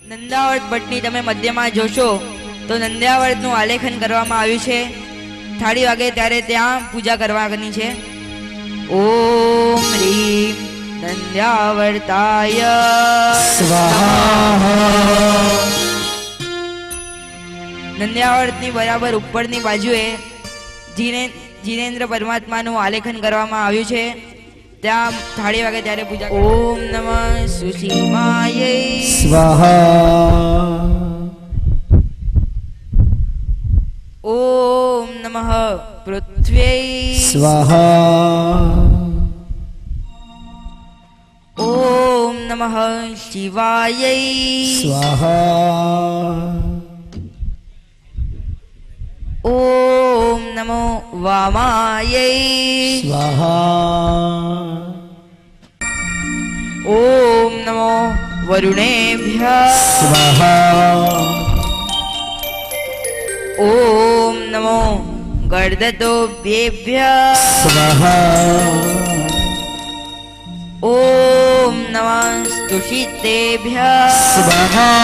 નંદાવર્ત ભટ્ટની તમે મધ્યમાં જોશો તો નંદાવર્તનું આલેખન કરવામાં આવ્યું છે. થાળી વાગે ત્યારે ત્યાં પૂજા કરવાની છે. ઓમ હ્રીમ નંદાવર્તાય સ્વાહા. નંદાવર્તની બરાબર ઉપરની બાજુએ જીનેન્દ્ર પરમાત્માનું આલેખન કરવામાં આવ્યું છે. ત્યાં થાળી વાગે ત્યારે પૂજા. ઓમ નમઃ સુસીમાય સ્વાહા. ઓમ નમઃ પૃથ્વ્यै સ્વાહા. ઓમ નમઃ શિવાય સ્વાહા. ઓમ નમો વામાય સ્વાહા. ઓમ નમો વરુણેભ્યઃ સ્વાહા. ઓમ નમો ગર્દતોભ્યેભ્યઃ સ્વાહા. ઓમ નમઃ સ્તુષિતેભ્યઃ સ્વાહા.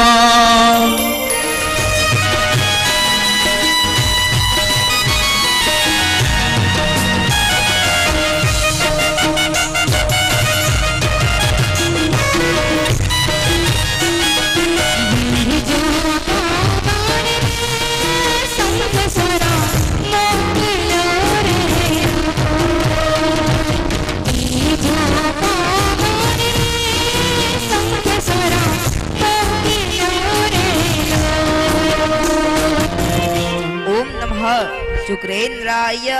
શુક્રેન્દ્રાય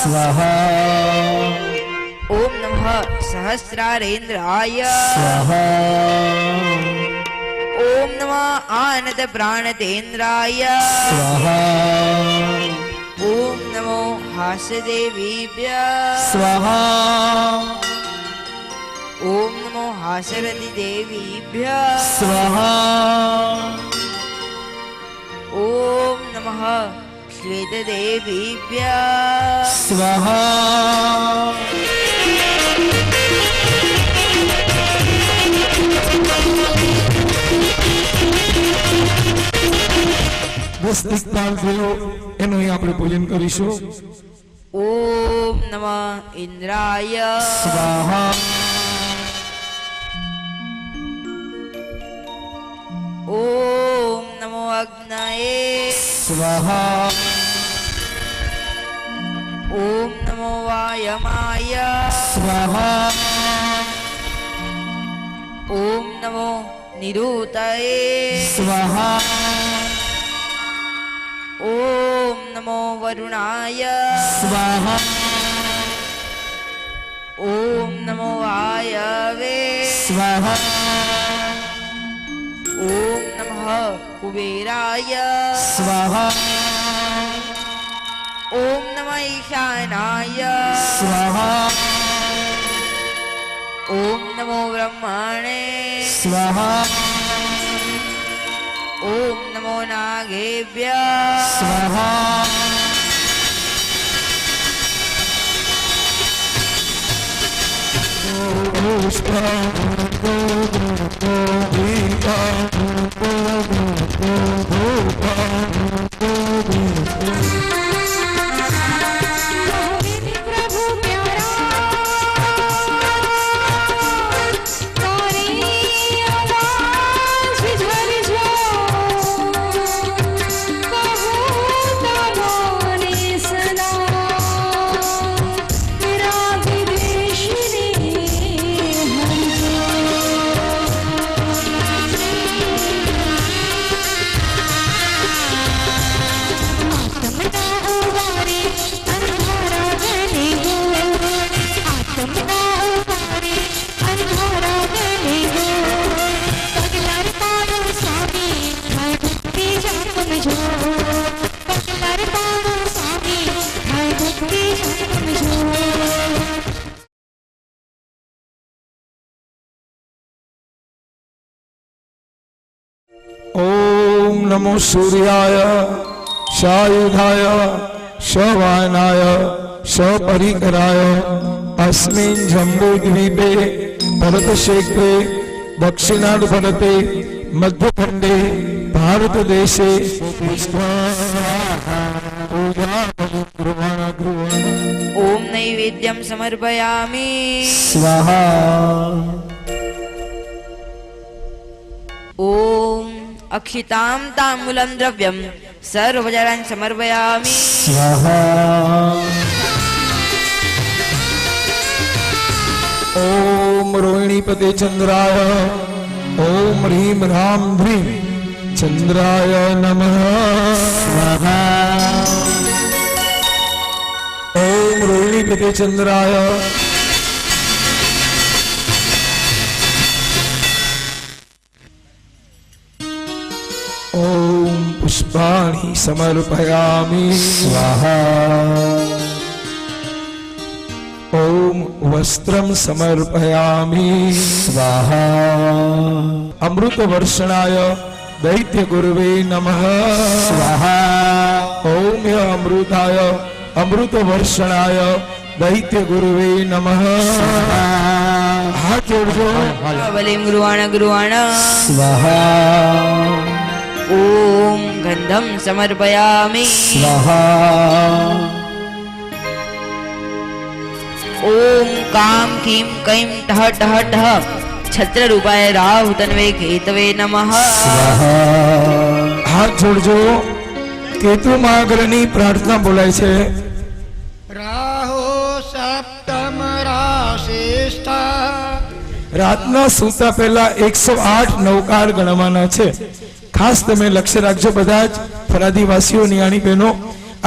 સ્વાહા. ઓમ નમઃ સહસ્રારેન્દ્રાય સ્વાહા. ઓમ નમઃ આનત પ્રાણતેન્દ્રાય સ્વાહા. ઓમ નમો હાસદેવીભ્યઃ સ્વાહા. ઓમ નમો હાસરતિ દેવીભ્યઃ સ્વાહા. ઓમ નમઃ શ્વેતદેવીભ્યઃ સ્વાહા. બસ દિક્પાલ થયો એનું અહીં આપણે પૂજન કરીશું. ઓમ નમઃ ઇન્દ્રાય સ્વાહા. ઓમ નમો અગ્નયે સ્વાહા. ઓમ નમો વાયમાય સ્વાહા. ઓમ નમો નિરુતયે સ્વાહા. ઓમ નમો વરુણાય સ્વાહા. ઓમ નમો વાયવે સ્વાહા. ઓમ નમઃ કુબેરાય સ્વાહા. ઓમ નમઃ ઈશાનાય સ્વાહા. ઓમ નમો બ્રહ્મણે સ્વાહા. ઓમ નમો નાગેભ્યઃ સ્વાહા. ओम नमो सूर्याय शायुधाय शवायनाय सपरिकराय अस्मिन् जम्बूद्वीपे भरतक्षेत्रे दक्षिणार्धभरते मध्यखंडे भारत देशे पूजा कुर्वाणा ओम नैवेद्यं समर्पयामि स्वाहा ओम अक्षितां ताम्बूलं द्रव्यं सर्वजलान् समर्पयामि स्वाहा ओम रोहिणीपते चंद्राय ओम ह्रीं राम ह्रीं चंद्राय नमः स्वाहा ओम रोहिणीपते चंद्राय ओम पुष्पाणि समर्पयामि स्वाहा ओम वस्त्रं समर्पयामि स्वाहा अमृत वर्षणाय दैत्य गुरुवे नमः स्वाहा ओम य अमृताय अमृत वर्षणाय दैत्य गुरुवे नमः हाथ जोड़ो बलिं गुरुवाण स्वाहा ओम गंधं समर्पयामि स्वाहा ओम काम कीं कैं ठः ठः ठः छत्र रूपाय राहु तन्वे केतवे नमः स्वाहा हाथ जोड़ो केतु महाग्रहની પ્રાર્થના બોલાય છે રાહુ સપ્તમ રાશિષ્ઠ રાતના સૂતા પહેલા 108 નવકાર ગણવાના છે ખાસ તમે લક્ષ્ય રાખજો બધા જ ફરાદીવાસીઓ નિયાણી બહેનો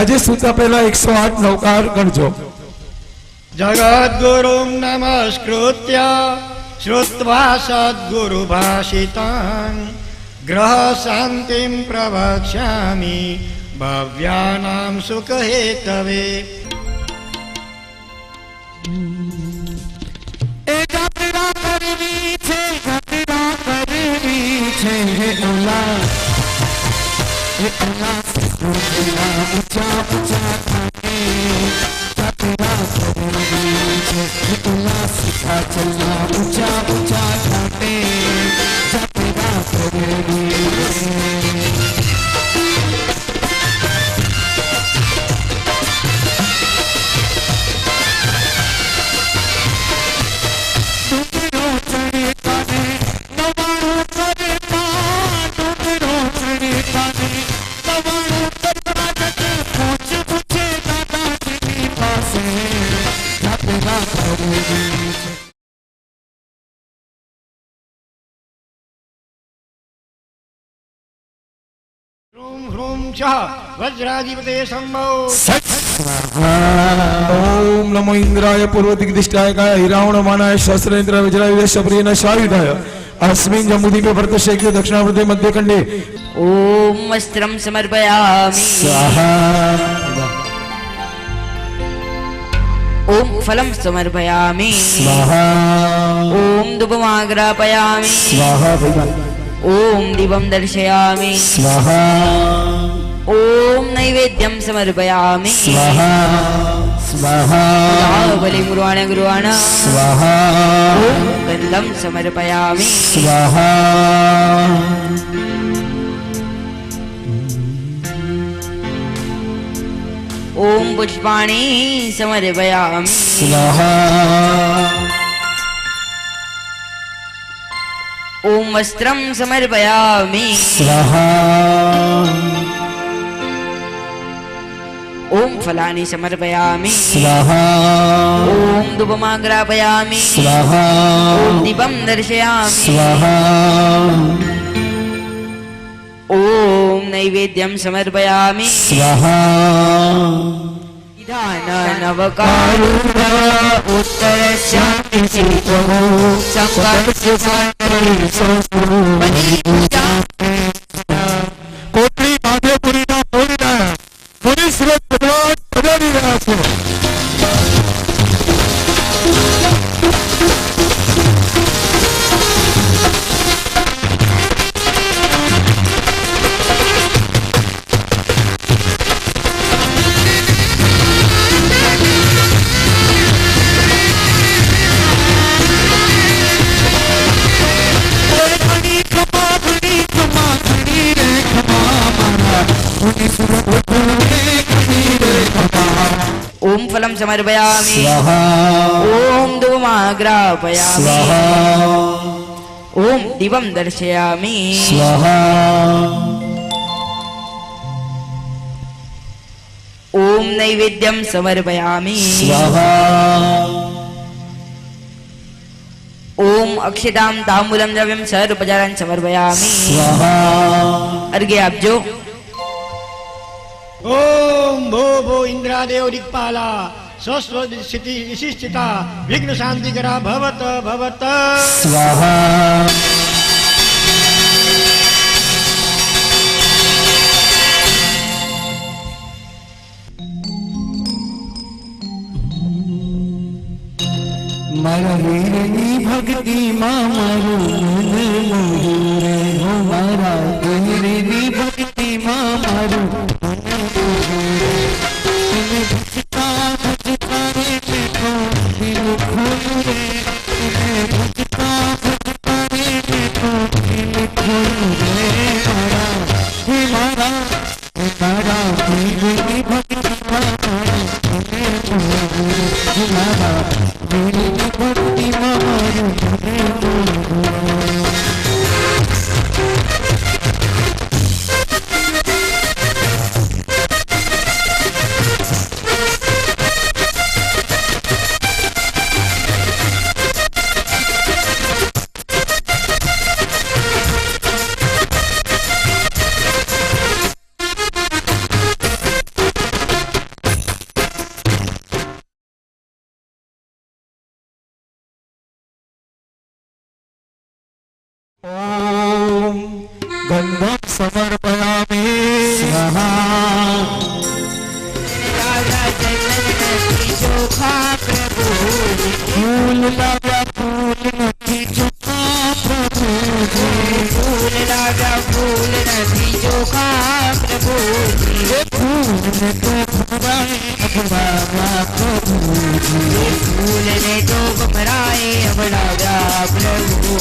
આજે સૂતા પહેલા 108 નવકાર ગણજો જગદ્ગુરું નમસ્કૃત્ય શ્રુત્વા સદ્ગુરુભાષિतं ગ્રહ શાંતિં પ્રવક્ષ્યામિ ભવ્યાનાં સુખહેતવે ह्रूं ह्रूं च वज्राधिपते शम्भो ओम नमो इंद्राय पूर्व दिग्दिष्टाय काय हिरावणमानाय शस्त्रेन्द्र वज्राय शप्रियन शायुधाय अस्मिन् जम्बूद्वीपे भरतशेखर दक्षिणावर्ते मध्यखण्डे ओम वस्त्रं समर्पयामि स्वाहा ओम फलं समर्पयामि स्वाहा ओम धूपमाग्रापयामि स्वाहा ओम दीपं दर्शयामि स्वाहा ओम नैवेद्यं समर्पयामि स्वाहा स्वाहा बलिं गुरुवाण स्वाहा ओम गन्धं समर्पयामि स्वाहा ओम पुष्पाणि समर्पयामि स्वाहा ओम वस्त्रं समर्पयामि स्वाहा ओम फलानि समर्पयामि स्वाहा ओम धूपमाग्रापयामि स्वाहा ओम दीपं दर्शयामि स्वाहा ओम नैवेद्यं समर्पयामि स्वाहा नवकार કોટડી માધવપુરીના મોરીના મુનિશ્વર ભગવાન પધારી રહ્યા છે ओम फलम समर्पयामि स्वाहा ओम धूमाग्रापयामि स्वाहा ओम दीपम दर्शयामि स्वाहा ओम नैवेद्यम समर्पयामि स्वाहा ओम अक्षतां तांबूलं द्रव्यं सर्वोपचारान् समर्पयामि स्वाहा अर्घ्य आपजो ओम भो भो इंद्रादेव दिक्पाला स्वस्थ स्थिति विशिष्टिता विघ्न शांतिकरा भवत भवत स्वाहा मारा वीरनी भक्ति मारू मन मोहू रे हो मारा वीरनी भक्ति मारू मन मोहू रे तुम्हें भजता भजता रे देखो दिल खोलू रे तुम्हें भजता भजता रे देखो दिल खोलू रे मारा हे मारा वीरनी भक्ति मारू मन मोहू रे हे मारा वीरनी भक्ति मारू मन मोहू रे ओम गंधम समर्पयामि स्वाहा फूल लाव्या फूल नथी चोखा प्रभु फूल लाव्या फूल नथी चोखा प्रभु फूल ने तो भराए अबड़ाव्या प्रभु फूल ने तो भराए अबड़ाव्या प्रभु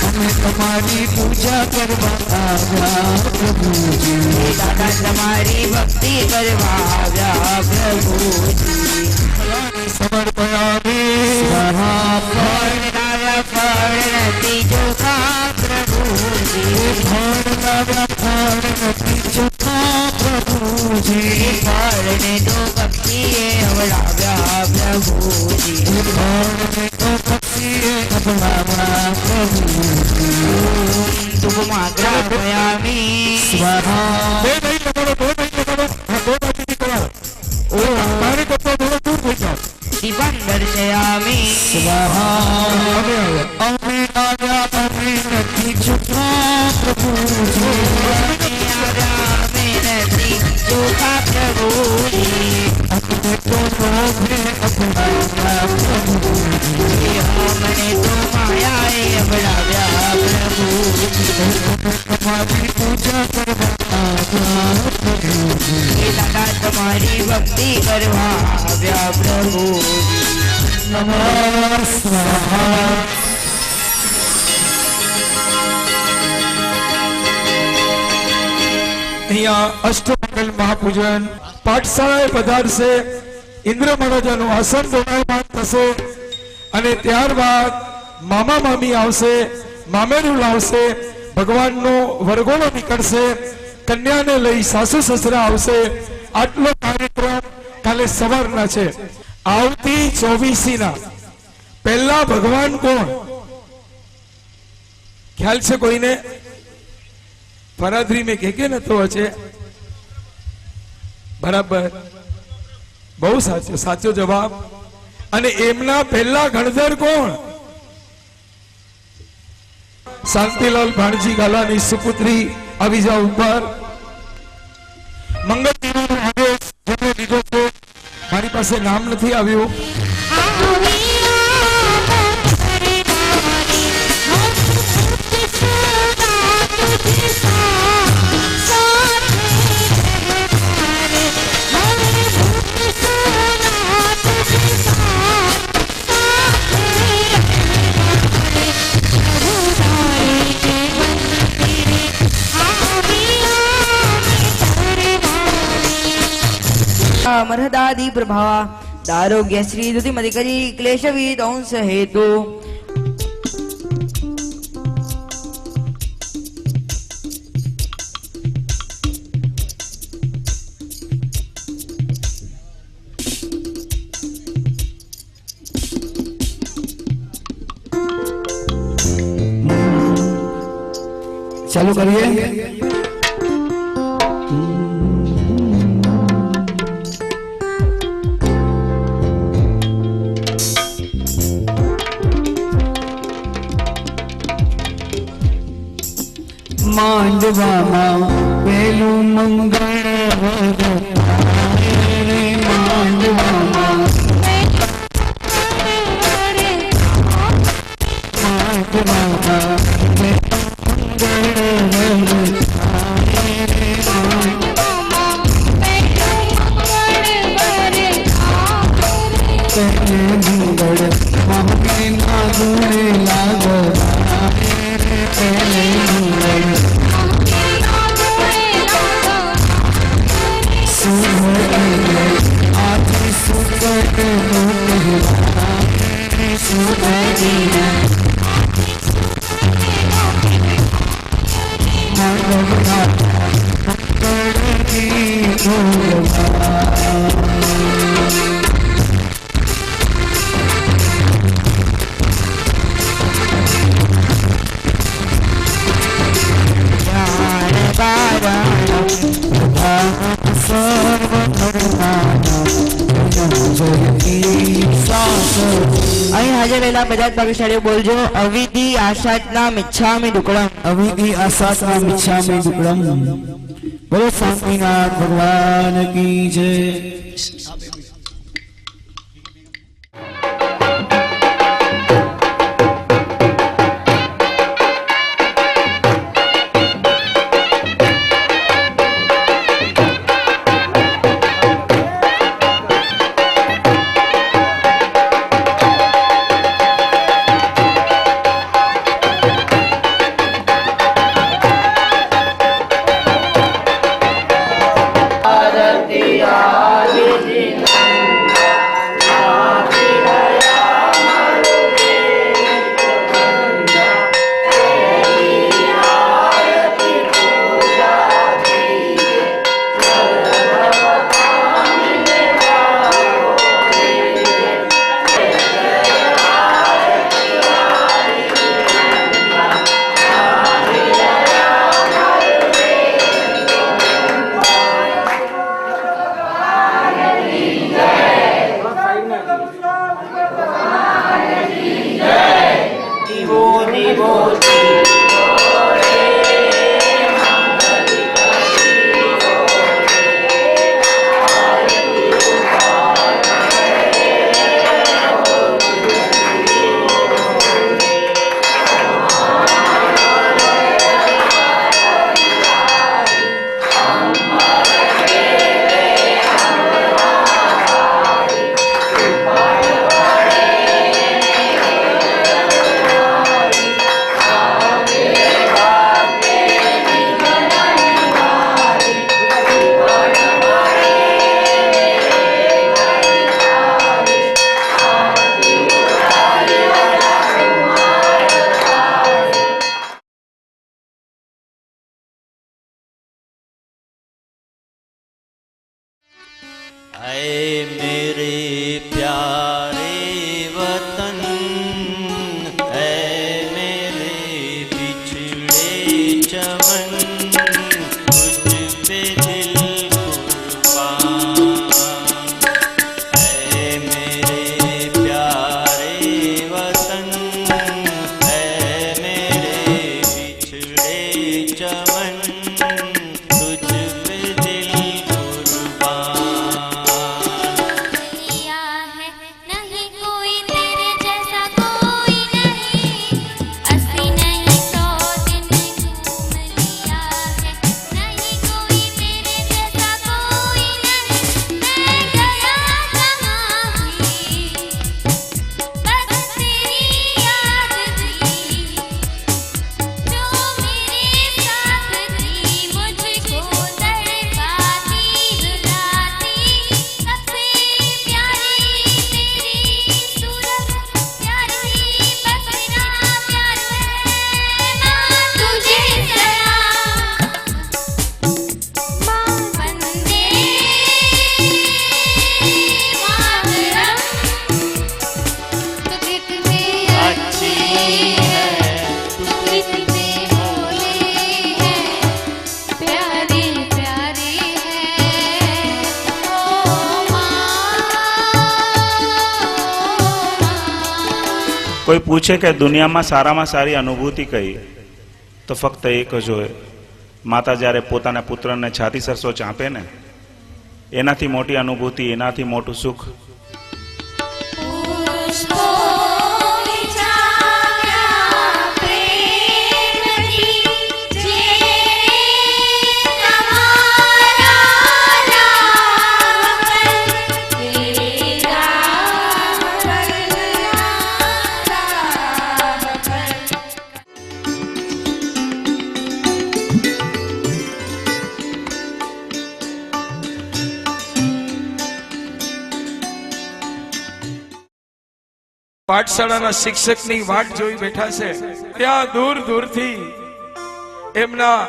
हमें तुम्हारी पूजा करवा आव्या प्रभु जी दादा तुम्हारी भक्ति करवाव्या प्रभु समर्पयामि स्वाहा फल लाव्या फल नथी चोखा प्रभु फल लाव्या फल नथी चोखा प्रभु जी फल ने तो भक्ति अबड़ाव्या प्रभु फल ने तो भक्ति अबड़ाव्या प्रभु तुम माग्रापयामि स्वाहा दीपं दर्शयामि स्वाहा अमे आव्या अमे नथी चोखा प्रभु जी नथी चोखा प्रभु अपने तो लोभे अपनाव्या प्रभु जी हमने तो मायाए अबड़ाव्या प्रभु तुम्हारी पूजा करवा आव्या प्रभु जी दादा तुम्हारी भक्ति करवाव्या प्रभु नमः स्वाहा અહીંયા અષ્ટમંગલ મહાપૂજન પાઠશાળાએ પધારશે ઇન્દ્ર મહારાજાનું આસન દોડાયમાન થશે અને ત્યારબાદ મામા મામી આવશે મામેરું લાવશે ભગવાનનો વરઘોડો નીકળશે કન્યાને લઈ સાસુ સસરા આવશે આટલો કાર્યક્રમ કાલે સવારના છે આવતી 24 પહેલા ભગવાન કોણ ખ્યાલ છે કોઈને ફરાદરી મેં કે નતો છે બરાબર બહુ સાચો સાચો જવાબ અને એમના પહેલા ગણધર કોણ શાંતિલાલ ભાણજી ગાલાની સુપુત્રી આવી જાવ ઉપર મંગળ દેવનો આદેશ જેમણે લીધો છે મારી પાસે નામ નથી આવ્યું मर्हदादि प्रभावा दारोग्य श्री धुतिमधिकरी क्लेशविद अंश हेतु चालू करिए। માંડવામાં પેલું મંગળ માંડવામાં અહીં હાજર રહેલા બધા જ ભાગ્યશાળીઓ બોલજો અવિધિ આશાતના મિચ્છામિ દુક્કડમ અવિધિ આસાસના મિચ્છામિ દુક્કડમ। બોલો શાંતિનાથ ભગવાન કી જય। ऐ मेरे प्यारे वतन, ऐ मेरे बिछड़े चमन, तुझ पे दिल कुर्बान। ऐ मेरे प्यारे वतन, ऐ मेरे बिछड़े चमन, तुझ पे दिल कुर्बान। नहीं कोई तेरे जैसा कोई नहीं, अस्सी नहीं 100 दिन घूम लिया કોઈ પૂછે કે દુનિયામાં સારામાં સારી અનુભૂતિ કઈ, તો ફક્ત એક જ હોય, માતા જ્યારે પોતાના પુત્રને છાતી સરસો ચાંપે ને, એનાથી મોટી અનુભૂતિ, એનાથી મોટું સુખ પુષ્પો વિચાર્યા પ્રેમથી, જે તમારા રામ પાઠશાળાના શિક્ષકની વાટ જોઈ બેઠા છે, ત્યાં દૂર દૂરથી એમના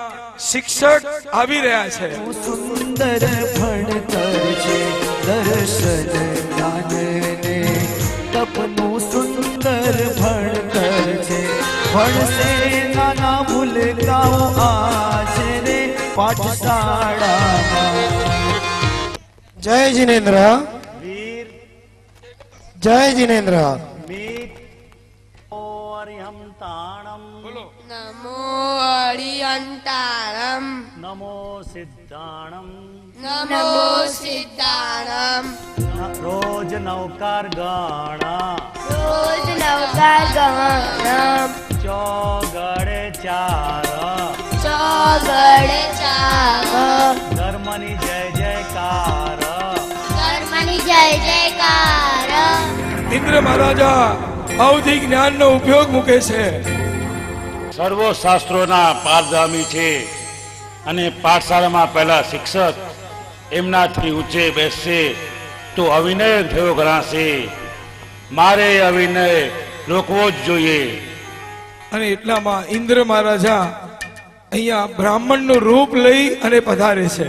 શિક્ષક આવી રહ્યા છે. સુંદર ભણતર છે, દર્શન જ્ઞાનને તપનું સુંદર ભણતર છે. ભણશે નાના ભૂલકાઓ આજે રે પાઠશાળામાં. જય જીનેન્દ્ર, જય જીનેન્દ્ર. નમો અરિયંતાણમ, નમો સિદ્ધાણમ, નમો સિદ્ધાણમ. રોજ નવકાર ગણા, રોજ નવકાર ગણમ, ચોગડે ચાર, ચોગડે ચાર, ધર્મની જય જયકાર, ધર્મની જય જયકાર. ઇન્દ્ર મહારાજા અવધિ જ્ઞાનનો ઉપયોગ મૂકે છે. સર્વ શાસ્ત્રોના પારગામી છે અને પાઠશાળામાં પહેલા શિક્ષક એમનાથી ઊંચે બેસશે તો અવિનય થયો ગણાશે. મારે અવિનય રોકવો જ જોઈએ. અને એટલામાં ઇન્દ્ર મહારાજા અહીંયા બ્રાહ્મણનું રૂપ લઈ અને પધારે છે.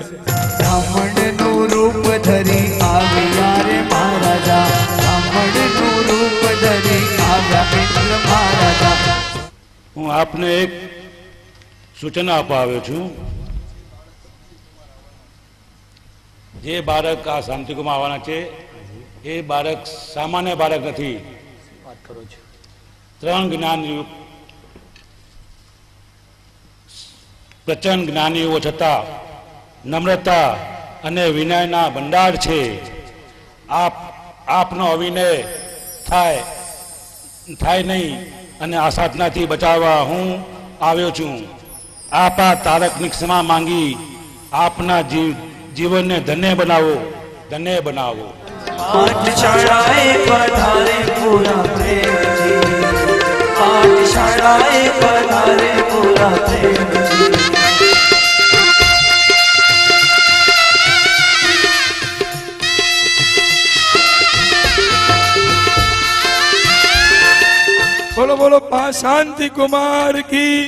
બ્રાહ્મણનું રૂપ ધરી આવ્યા રે મહારાજા, બ્રાહ્મણનું રૂપ ધરી આવ્યા ઇન્દ્ર મહારાજા. હું આપને એક સૂચના આપવા આવ્યો છું. જે બાળક આ શાંતિકુમાર આવવાના છે એ બાળક સામાન્ય બાળક નથી. ત્રણ જ્ઞાનયુક્ત પ્રચંડ જ્ઞાનીઓ છતાં નમ્રતા અને વિનયના ભંડાર છે. આપનો અવિનય થાય નહીં અને આ સાધનાથી બચાવવા હું આવ્યો છું. આપ આ તારકની ક્ષમા માંગી આપના જીવનને ધન્ય બનાવો, ધન્ય બનાવો. પાઠશાળાએ પધારે પૂરા પ્રેમજી, પાઠશાળાએ પધારે પૂરા પ્રેમજી. બોલો બોલો શાંતિ કુમાર કી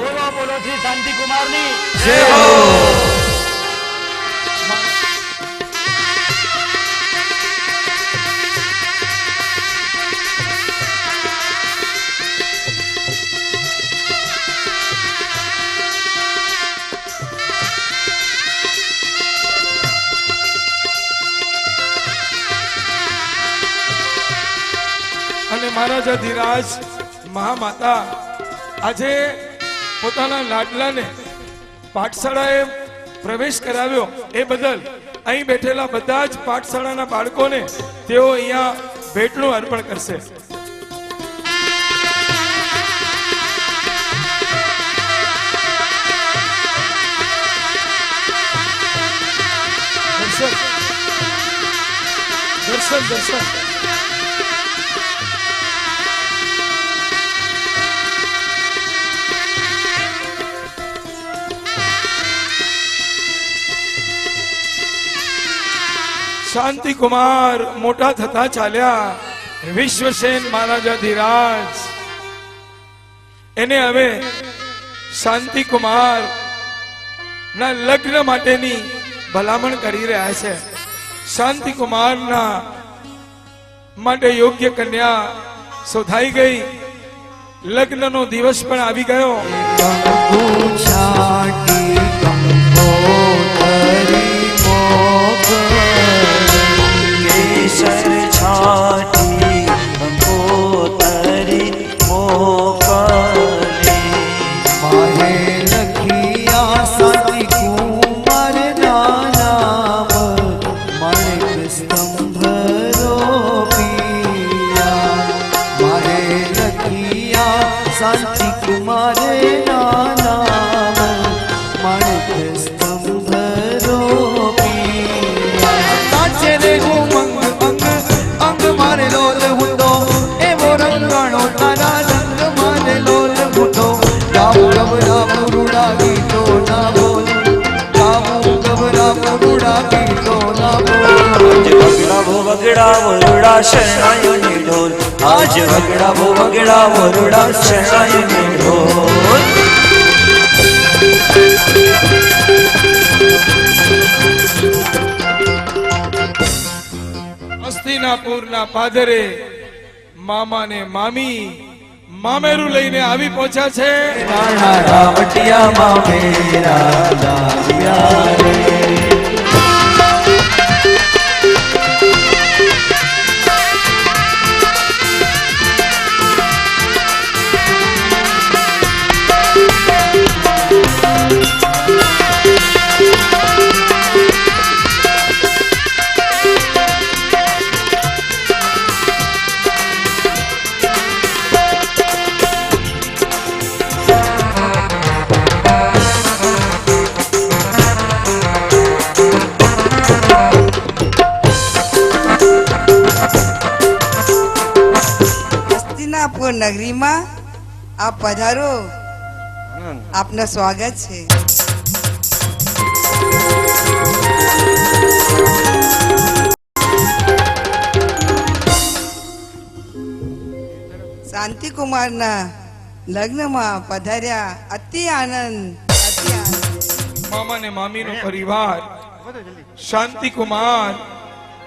બોલો બોલો શ્રી શાંતિકુમારની જય હો. અને મહારાજા ધીરાજ મહામાતા આજે પોતાના લાડલાને પાઠશાળાએ પ્રવેશ કરાવ્યો એ બદલ અહીં બેઠેલા બધા જ પાઠશાળાના બાળકોને તેઓ અહીંયા ભેટનું અર્પણ કરશે. દર્શન દર્શન દર્શન. શાંતિ કુમાર મોટા થતા ચાલ્યા. વિશ્વસેન મહારાજા ધીરાજ એને હવે શાંતિ કુમાર ના લગ્ન માટેની ભલામણ કરી રહ્યા છે. શાંતિ કુમારના માટે યોગ્ય કન્યા શોધાઈ ગઈ. લગ્નનો દિવસ પણ આવી ગયો. કેસર છાટી શાંતિ કુમારે નામ માણિક સ્તંભ રોપી નાચે રે ઉમંગ અંગ અંગ મારે લોલ હુંડો એવો રંગાણો તારા રંગ મારે લોલ હુંડો ગાવું ગભરાવું રૂડા ગીતો ના બોલ ગાવું ગભરાવું રૂડા ગીતો ના બોલ વગડા વરુડા શરણાયની ઢોલ આજ વગડા વરુડા શરણાયની ઢોલ હસ્તિનાપુરના પાદરે મામા ને મામી મામેરું લઈને આવી પહોંચ્યા છે. રાણા રાવટિયા મામેરા લાવ્યા રે હસ્તિનાપુર નગરીમાં આપ પધારો, આપનું સ્વાગત છે. શાંતિકુમારના લગ્નમાં પધાર્યા. અતિ આનંદ. મામા ને મામીનો પરિવાર શાંતિકુમાર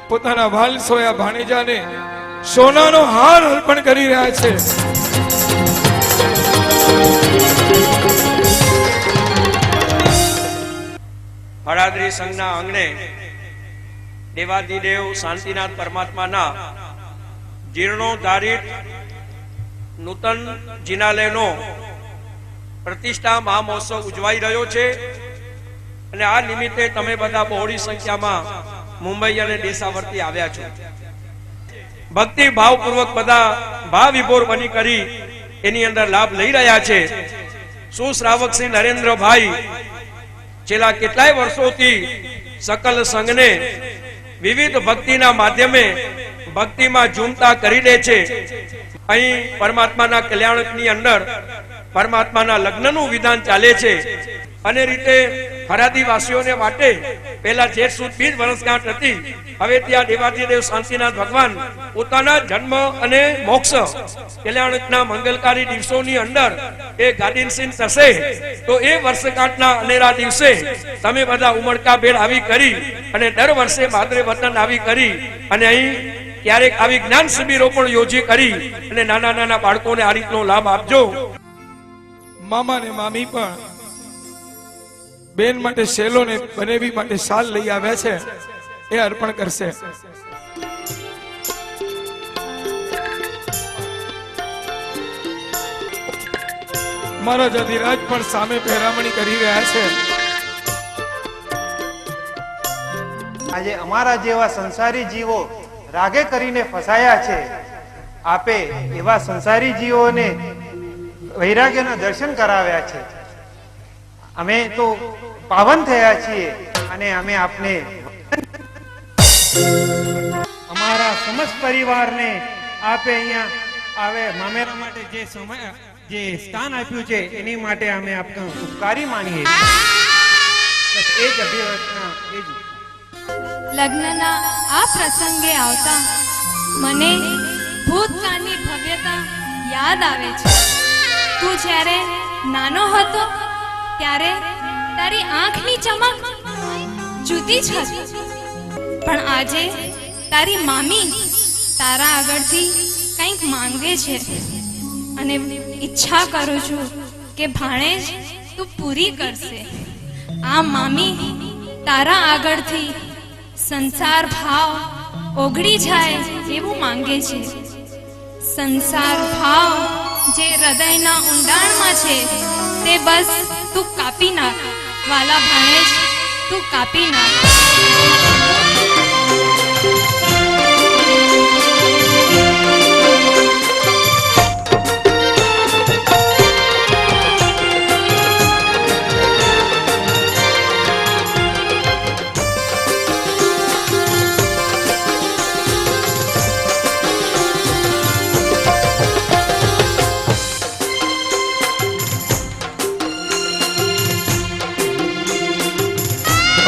પોતાના વાલ સોયા ભાણેજાને સોનાનો હાર અર્પણ કરી રહ્યા છે. હળાદ્રી સંઘના આંગણે દેવાધિદેવ શાંતિનાથ પરમાત્માના જીર્ણોદ્ધારિત નૂતન જિનાલયનો પ્રતિષ્ઠા મહામહોત્સવ ઉજવાઈ રહ્યો છે અને આ નિમિત્તે તમે બધા બહોળી સંખ્યામાં મુંબઈ અને દેશાવરથી આવ્યા છો. ભક્તિ ભાવપૂર્વક બધા ભાવ વિભોર બની કરી એની અંદર લાભ લઈ રહ્યા છે. સુશ્રાવક શ્રી નરેન્દ્રભાઈ છેલ્લા કેટલાય વર્ષોથી સકલ સંઘને વિવિધ ભક્તિના માધ્યમે ભક્તિમાં ઝૂમતા કરી દે છે. અહીં પરમાત્માના કલ્યાણકની અંદર પરમાત્માના લગ્નનું વિધાન ચાલે છે અને રીતે હરાદીવાસીઓને માટે પહેલા જેઠ સુદ 20 વર્ષગાંઠ હતી. હવે ત્યાં દેવાધિદેવ શાંતિનાથ ભગવાન પોતાના જન્મ અને મોક્ષ કલ્યાણકના મંગલકારી દિવસોની અંદર એ ગાદીનસીન થશે. તો એ વર્ષગાંઠના અનેરા દિવસે તમે બધા ઉમળકાભેર આવી કરી અને દર વર્ષે ભાદરે વતન આવી કરી અને અહીં ક્યારેક આવી જ્ઞાન શિબિરો પણ યોજી કરી અને નાના નાના બાળકોને આ રીતનો લાભ આપજો. મામા ને મામી પણ બેન માટે શેલો ને બનેવી માટે શાલ લઈ આવ્યા છે, એ અર્પણ કરશે. મહારાજ અધિરાજ પણ સામે પહેરામણી કરી રહ્યા છે. આજે અમારા જેવા સંસારી જીવો રાગે કરીને ફસાયા છે. આપે એવા સંસારી જીવોને વૈરાગ્યના દર્શન કરાવ્યા છે. અમે તો પાવન થયા છીએ અને અમે આપને અમારા સમસ્ત પરિવારને આપે અહીંયા આવે મામેરા માટે જે સમય જે સ્થાન આપ્યું છે એની માટે અમે આપનો ઉપકારી માનીએ. એ જ અભિવ્યક્તના એ જ લગ્નના આ પ્રસંગે આવતા મને ભૂતકાળની ભવ્યતા યાદ આવે છે. તું જ્યારે નાનો હતો ત્યારે તારી આંખની ચમક જુદી જ હતી, પણ આજે તારી મામી તારા આગળથી કંઈક માંગે છે અને ઈચ્છા કરું છું કે ભાણેજ તું પૂરી કરશે. આ મામી તારા આગળથી સંસાર ભાવ ઓગળી જાય એવું માંગે છે. સંસાર ભાવ જે હૃદયના ઊંડાણમાં છે તે બસ તું કાપી નાખ વાલા ભાણેજ, તું કાપી નાખ.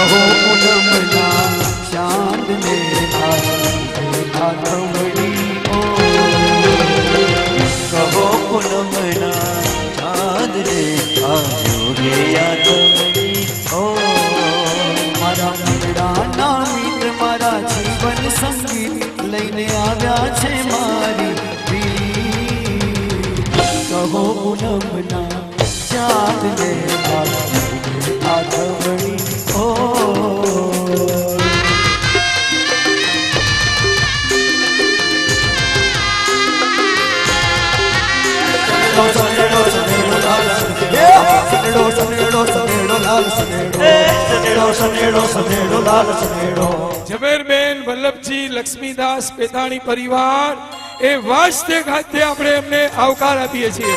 કહો પૂનમના ચાંદને આથમણી ઓ કહો પૂનમના ચાંદને આજો યાદમણી ઓ મારા મંગળાના મિત્ર મારા જીવન સંગીત લઈને આવ્યા છે મારી પ્રીત કહો પૂનમના ચાંદને આથમણી ઓ ઝવેરબેન વલ્લભજી લક્ષ્મીદાસ પેતાણી પરિવાર એ વાજતે ગાજતે આપણે એમને આવકાર આપીએ છીએ.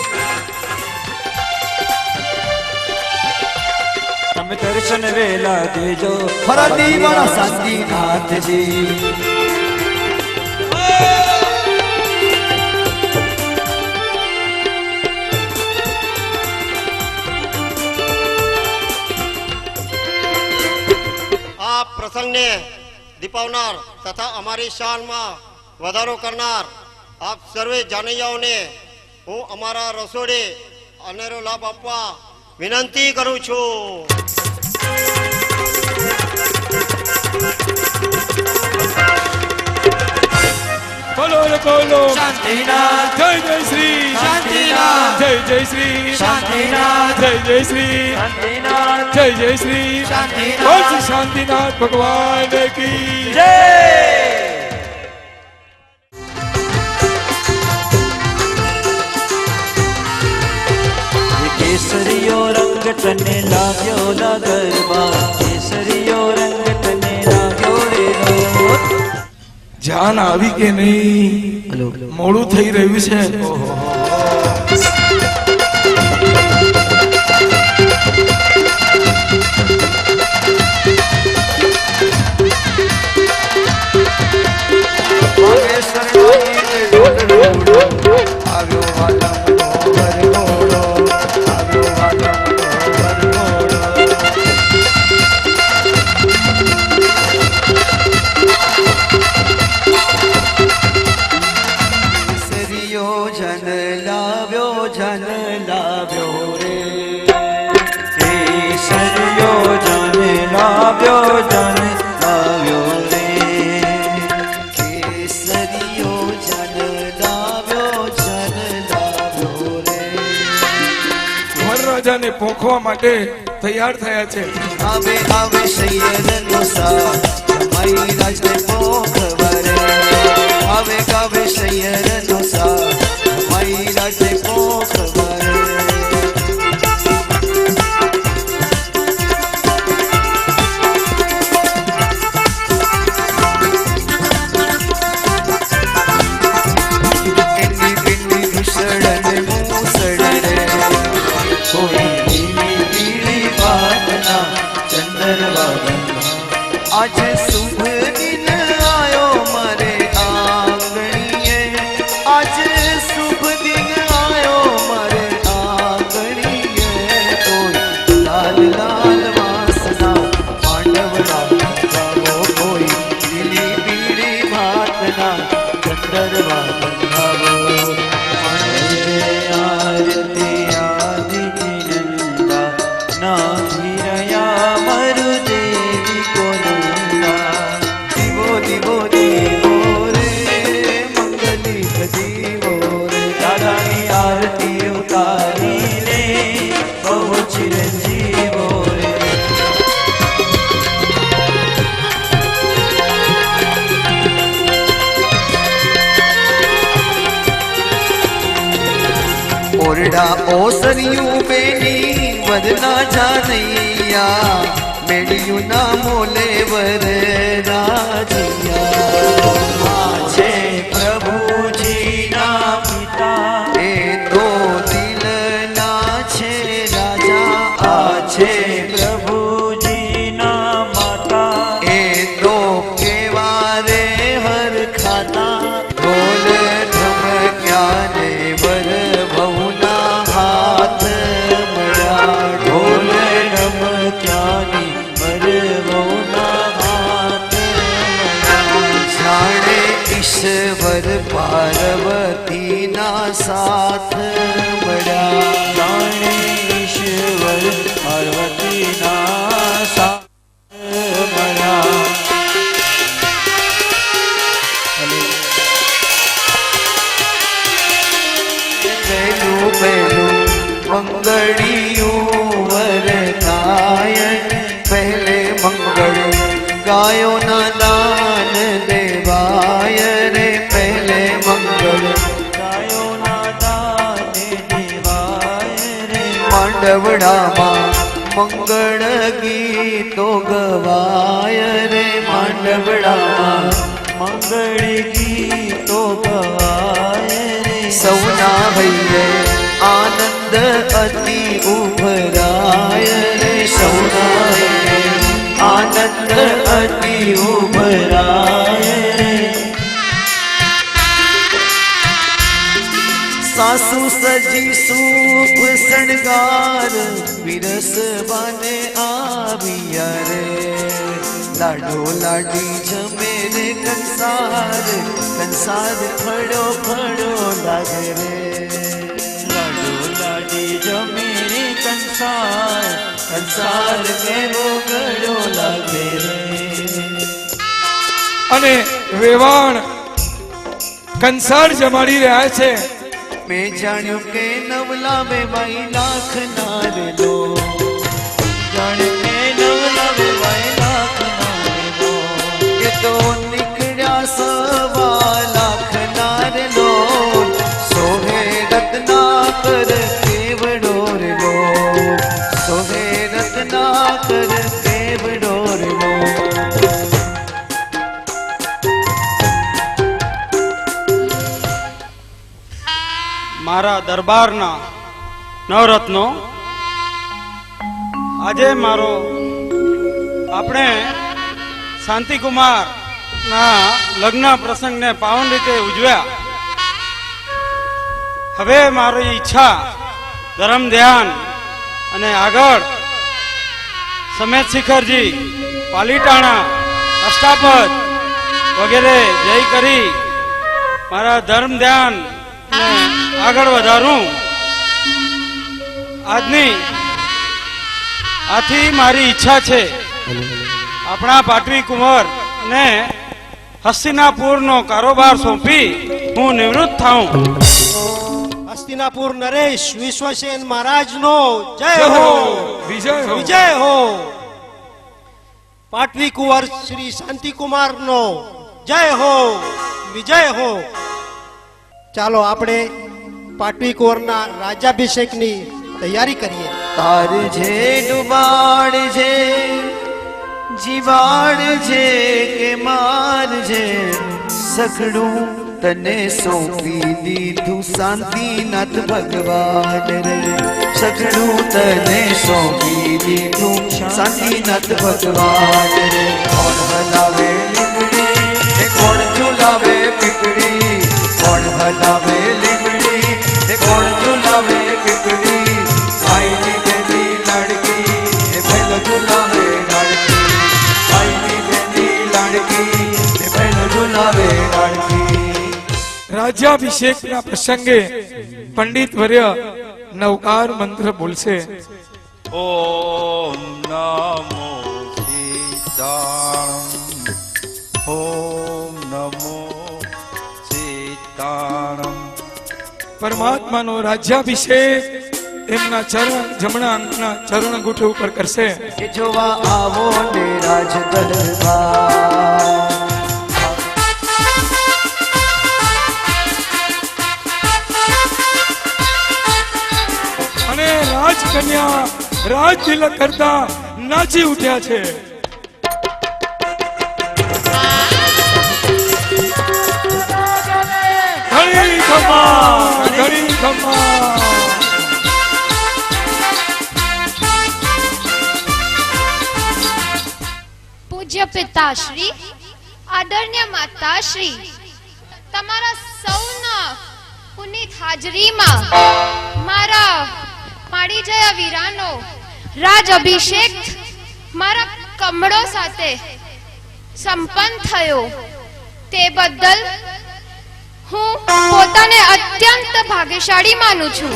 તમે દર્શન વેલા દેજો ફરાદી વાળા શાંતિનાથજી આ પ્રસંગને દીપાવનાર તથા અમારી શાનમાં વધારો કરનાર આપ સર્વે જાનૈયાઓને હું અમારા રસોડે અનેરો લાભ આપવા વિનંતી કરું છું. બોલો રે બોલો શાંતિનાથ જય જય શ્રી શાંતિનાથ જય જય શ્રી શાંતિનાથ જય જય શ્રી શાંતિનાથ જય જય શ્રી શાંતિનાથ બોલ શ્રી શાંતિનાથ ભગવાન કી જય કેસરીયો રંગ તને લાગ્યો ના ગરબા કેસરીયો રંગ તને લાગ્યો રે જાન આવી કે નહીં મોડું થઈ રહ્યું છે. વરરાજાને પોખવા માટે તૈયાર થયા છે. આવે આવે શૈયરનો સાથ જમાઈ રાજને પોખવરે આવે ગાવે શૈયરનો સાથ જમાઈ રાજને પોખવરે आज शुभ दिन आयो मरे आंगणीए आज शुभ दिन आयो मरे आंगणीए कोई लाल लाल वासना पांडवना जाओ कोई पीली पीली भातना चंदरवा बंधावो आरती आदि नंदा ना धीरया मरु देवी को दिवो दिवो दिवो रे मंगली दिवो रे दादानी आरती उतारी ले बहु चिरंजीवो रे ओरडा ओसरियूं बेनी वदना जानैया मेडियूं ना मोले वर राजिया छे प्रभुजी ना પિતા એ તો દિલના છે રાજા આ છે પ્રભુજીના માતા એ તો કેવા રે હર ખાતા ઢોલ ધમક્યા ને વર ભવના હાથ મળ્યા ઢોલ રમક્યાની મરવો मंगड़ियों वरताय पहले मंगल गायो ना दान देवाय रे पहले मंगल गायो ना दान देवाय रे मांडवड़ा मंगल गीतो गवाय रे मांडवड़ा मंगल गीतो गवाय रे सौना भैये आनंद अति उभराय रे सौना भैये आनंद अति उभराय रे सासु सजी सूप शणगार विरस बने आविया रे लाडो लाडी जमे रे कंसार कंसार फड़ो फड़ो लागे रे लाडो लाडी जमे रे कंसार कंसार में वो गड़ो लागे रे અને વેવાણ કંસાર જમાડી રહ્યા છે. मैं जान्यो के नवला में भाई लाख नार लो जाने के नवला में भाई लाख नार लो ये तो निकड़ा सवा लाख नार लो सोहे रत्ना कर केवड़ोर लो सोहे रत्ना कर केवड़ोर लो મારા દરબારના નવરત્નો આજે મારો આપણે શાંતિકુમાર ના લગ્ન પ્રસંગને પાવન રીતે ઉજવ્યા. હવે મારી ઈચ્છા ધર્મ ધ્યાન અને આગળ સમેત શિખરજી પાલીટાણા અષ્ટાપદ વગેરે જય કરી મારા ધર્મ ધ્યાન આગળ વધારું. આથી મારી ઈચ્છા છે આપણા પાટવી કુંવર ને હસ્તિનાપુર નો કારોબાર સોંપી હું નિવૃત્ત થાઉં. હસ્તિનાપુર નરેશ વિશ્વસેન મહારાજ નો જય હો વિજય હો. પાટવી કુંવર શ્રી શાંતિકુમાર નો જય હો વિજય હો. ચાલો આપણે પાટવી કુંવરના રાજ્યાભિષેકની તૈયારી કરીએ. તાર છે ડુબાડ છે જીવાડ છે કે માર છે સખડું તને સોંપી દીધું શાંતિનાથ ભગવાન રે સખડું તને સોંપી દીધું શાંતિનાથ ભગવાન રે કોણ હલાવે લીમડી કોણ ઝુલાવે પીપળી કોણ હલાવે લીમડી કોણ ઝુલાવે પીપળી ભાઈની બેની લાડકી એ પહેલો ઝુલાવે લાડકી ભાઈની બેની લાડકી એ પહેલો ઝુલાવે લાડકી. રાજ્યાભિષેકના પ્રસંગે પંડિત વર્ય નવકાર મંત્ર બોલશે. ઓમ નમો સીતારામ ઓમ નમો સીતારામ. પરમાત્માનો રાજ્યાભિષેક એમના ચરણ જમણા અંગના ચરણ ગુઠ ઉપર કરશે. કે જોવા આવો ને રાજ દરબાર અને રાજકન્યા રાજ તિલક કરતા નાચી ઉઠ્યા છે. ઘણી ખમા ઘણી ખમા. પૂજ્ય પિતાશ્રી, આદરણીય માતાશ્રી, તમારા સૌના પુનિત હાજરીમાં મારા પાડી જયા વીરાનો રાજ અભિષેક મારા કમળો સાથે સંપન્ન થયો તે બદલ હું પોતાને અત્યંત ભાગ્યશાળી માનું છું.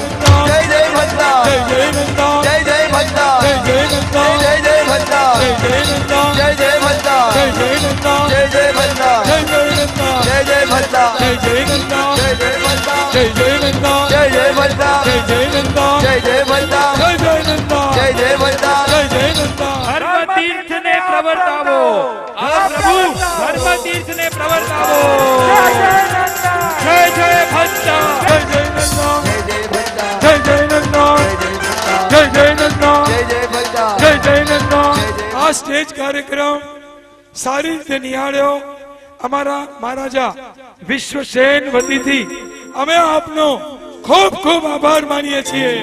જય જય ભદ્રા જય જય નંદા જય જય ભદ્રા જય જય નંદા જય જય ભદ્રા જય જય નંદા જય જય ભદ્રા જય જય નંદા જય જય ભદ્રા જય જય નંદા જય જય ભદ્રા જય જય નંદા જય જય ભદ્રા જય જય નંદા જય જય ભદ્રા જય જય નંદા જય જય ભદ્રા પ્રવર્તાવો આ પ્રભુ ધર્મ તીર્થ ને પ્રવર્તાવો જય જય ભક્તા જય જય નંદા જય જય નંદા જય જય નંદા જય જય નંદા આ સ્ટેજ કાર્યક્રમ સારી રીતે નિહાળ્યો અમારા મહારાજા વિશ્વસેન વતીથી અમે આપનો ખૂબ ખૂબ આભાર માનીએ છીએ.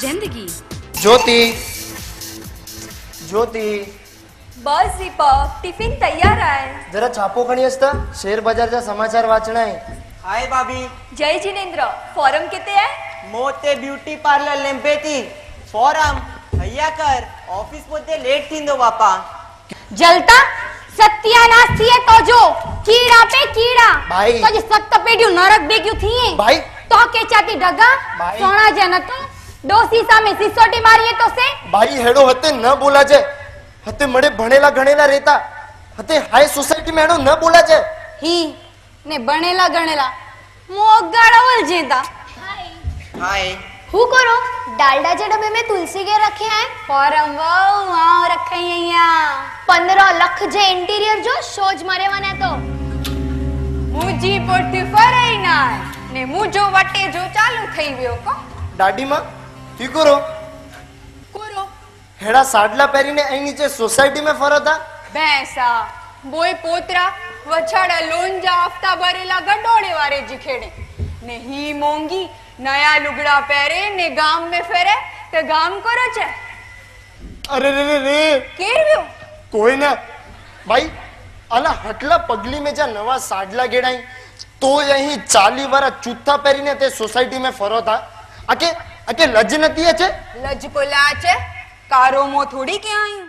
जिंदगी ज्योति ज्योति बस दीपक टिफिन तैयार आहे. जरा छापो खणी असता शेअर बाजारचा समाचार वाचणं आहे. हाय भाभी. जय जिनेंद्र फॉरम किती आहे? मोते ब्युटी पार्लर लेंपेती फॉरम भैया कर ऑफिस मध्ये लेट थींदो बापा. जलता सत्यानाश थिए तो जो कीड़ा पे कीड़ा भाई तो जे सख्त पेड्यू नरक बेग्यू थी भाई तो के चाती डगा सोना जे न तो डोसी सामे सिसोटी मारीए तो से भाई हेडो हते न बोला जे हते मडे भणेला गणेला रेता हते हाई सोसायटी में हेडो न बोला जे ही ने बनेला गणेला मोगाड़वल जेता. हाय हु करो डालडा जे डब्बे में तुलसी के रखे हैं फॉरम वाओ रखे અહીંયા 15 लाख जे इंटीरियर जो शोज मारेवाने तो मुजी पोटी फराई ना ने मुजो वाटे जो चालू થઈ ગયો કો દાડી માં કી કરો हेड़ा साडला પહેરીને અહીં નીચે સોસાયટી में ફરતા ભેંસા બોય પોતરા વછાડા લોંજા હફતા ભરેલા ગડોળે વારે જીખેડે ને હી મોંગી નયા લુગડા પહેરે ને ગામ में ફેરે તે ગામ કરો છે. અરે રે રે રે કેરવ્યો કોઈ ના ભાઈ આલા હટલા પગલી में જા નવા સાડલા ગેડાઈ તો અહીં 40 વાળા ચૂથા પહેરીને તે સોસાયટી में ફરતા આકે લજ નથી છે લજ કોલા છે કારો મો થોડી કે આયું.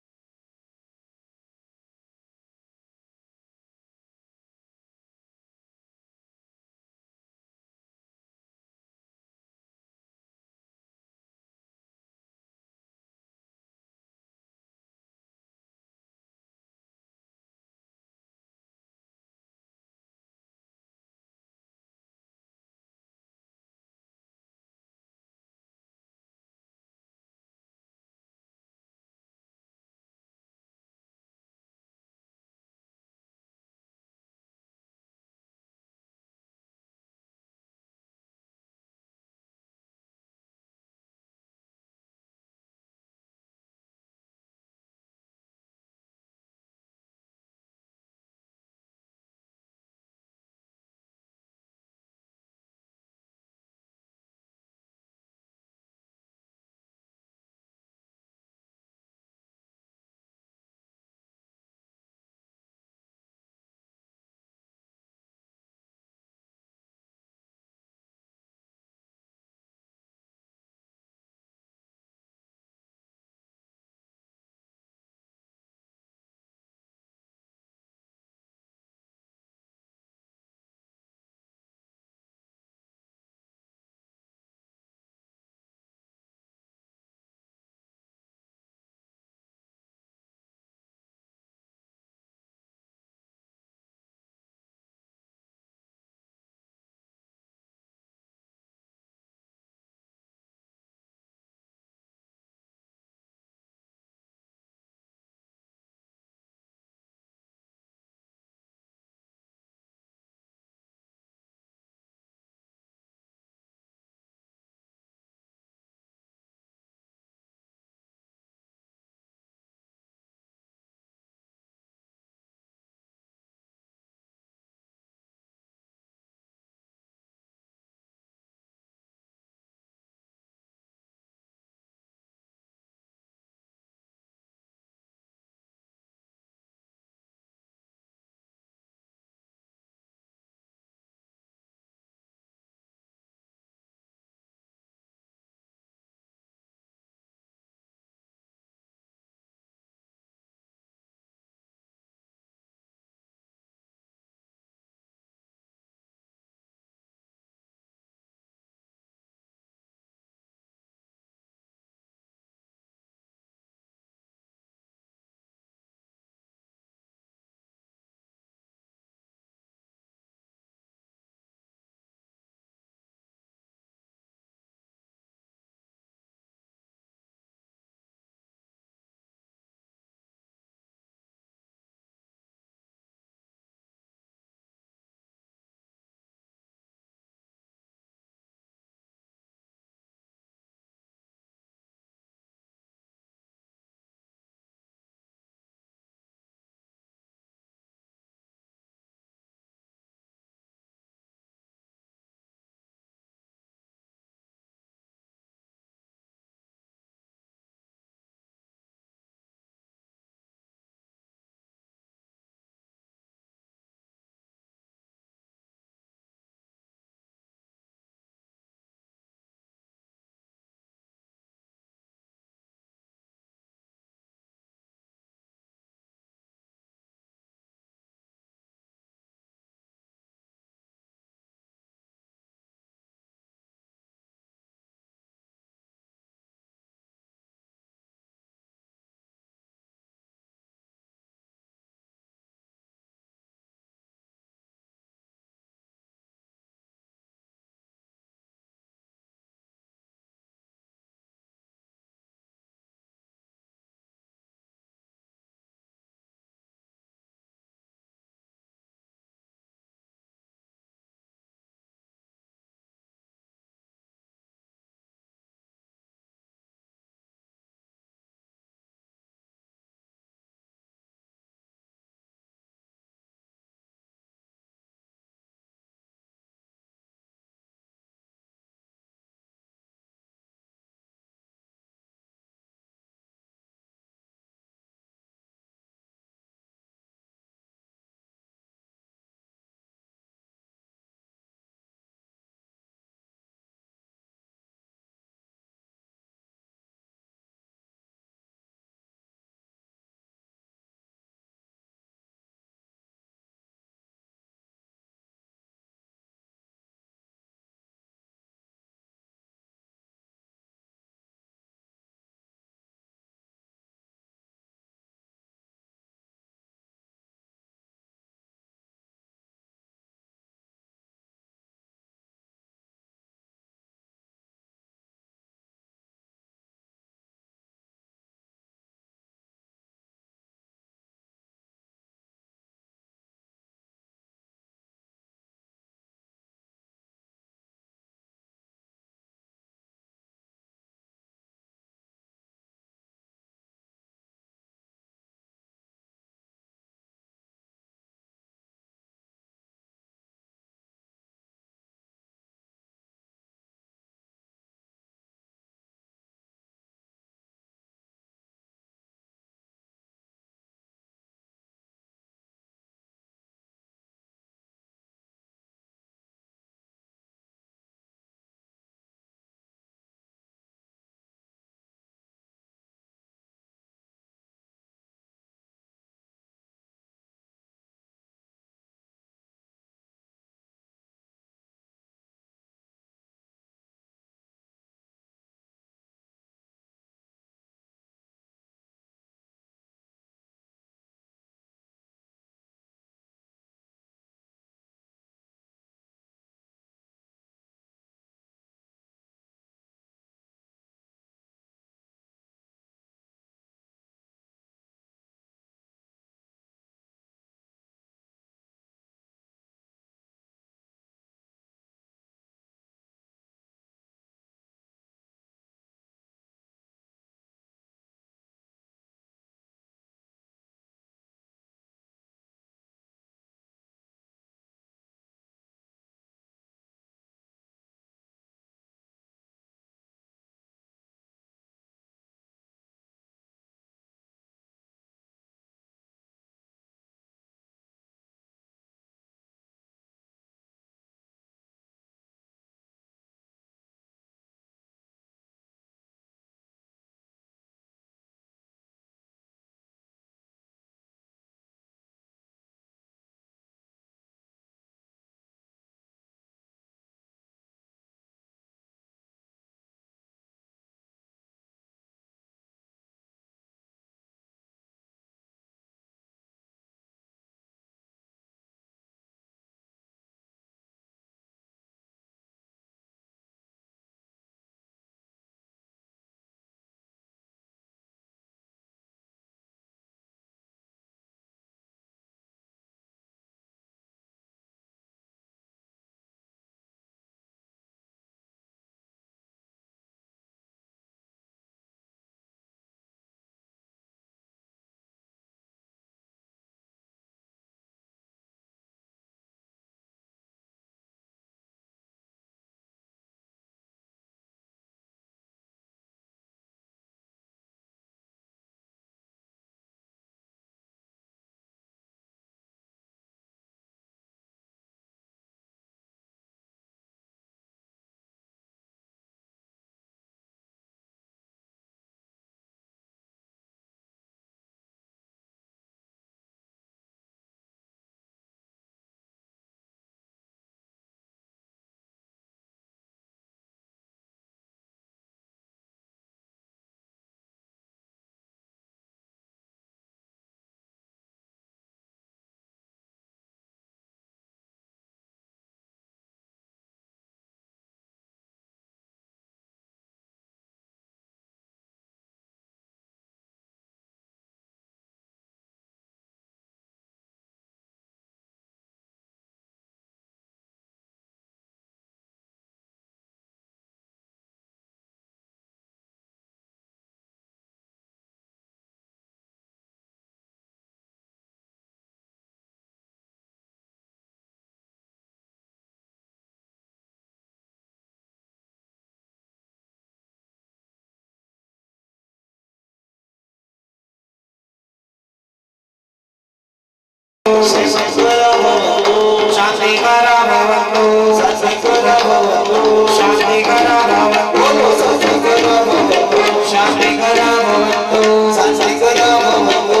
शान्तिकरा भवन्तु शान्तिकरा भवन्तु शान्तिकरा भवन्तु शान्तिकरा भवन्तु शान्तिकरा भवन्तु शान्तिकरा भवन्तु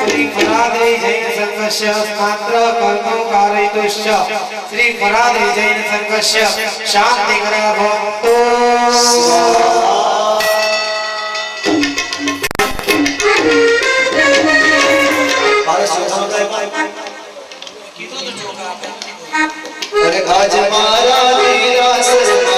श्री फरादे जैन संघस्य मात्र कर्मं कारयितुश्च श्री फरादे जैन संघस्य शान्तिकरा भवन्तु अरे आज मारा मेरा सजना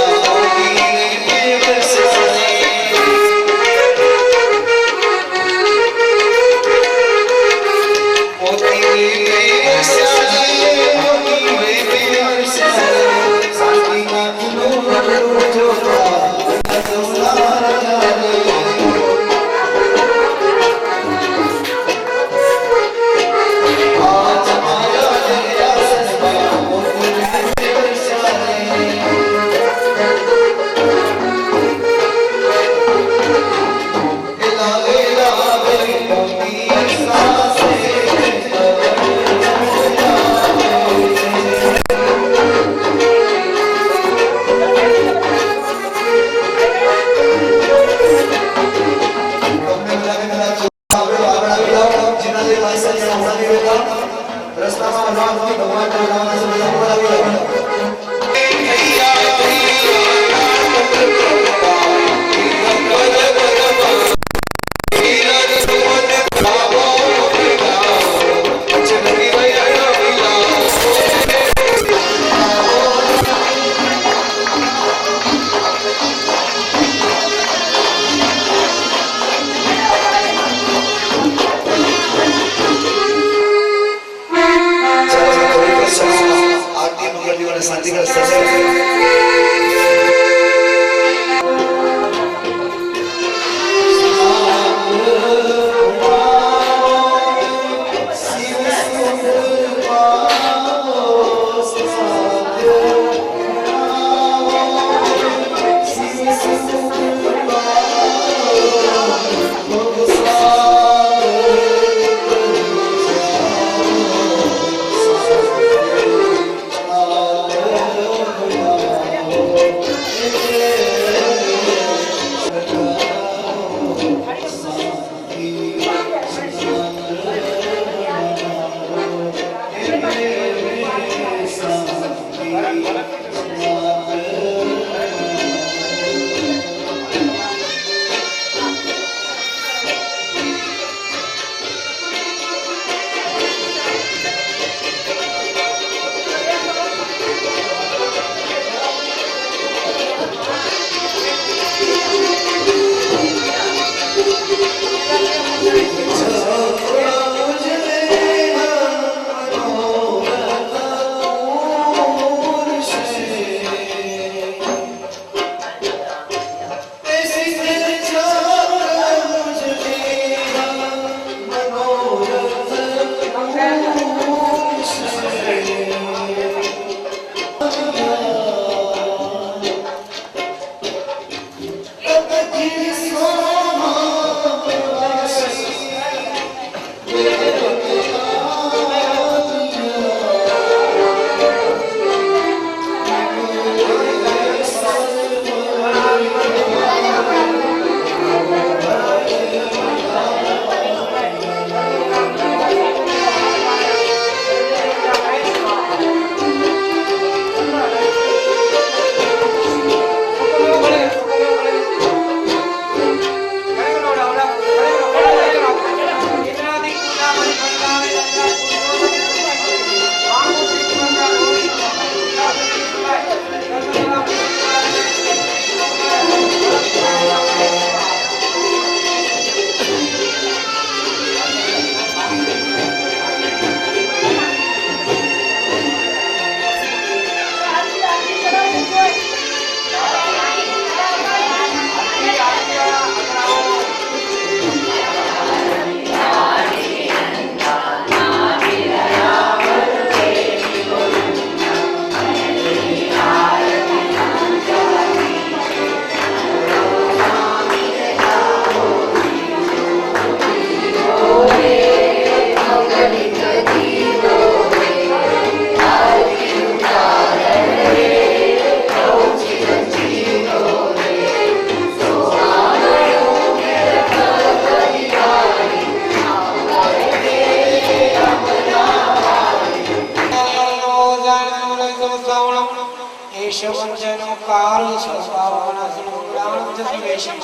केशवञ्जनो कारो स्वभावमनसुमङ्गलां च सुवेशं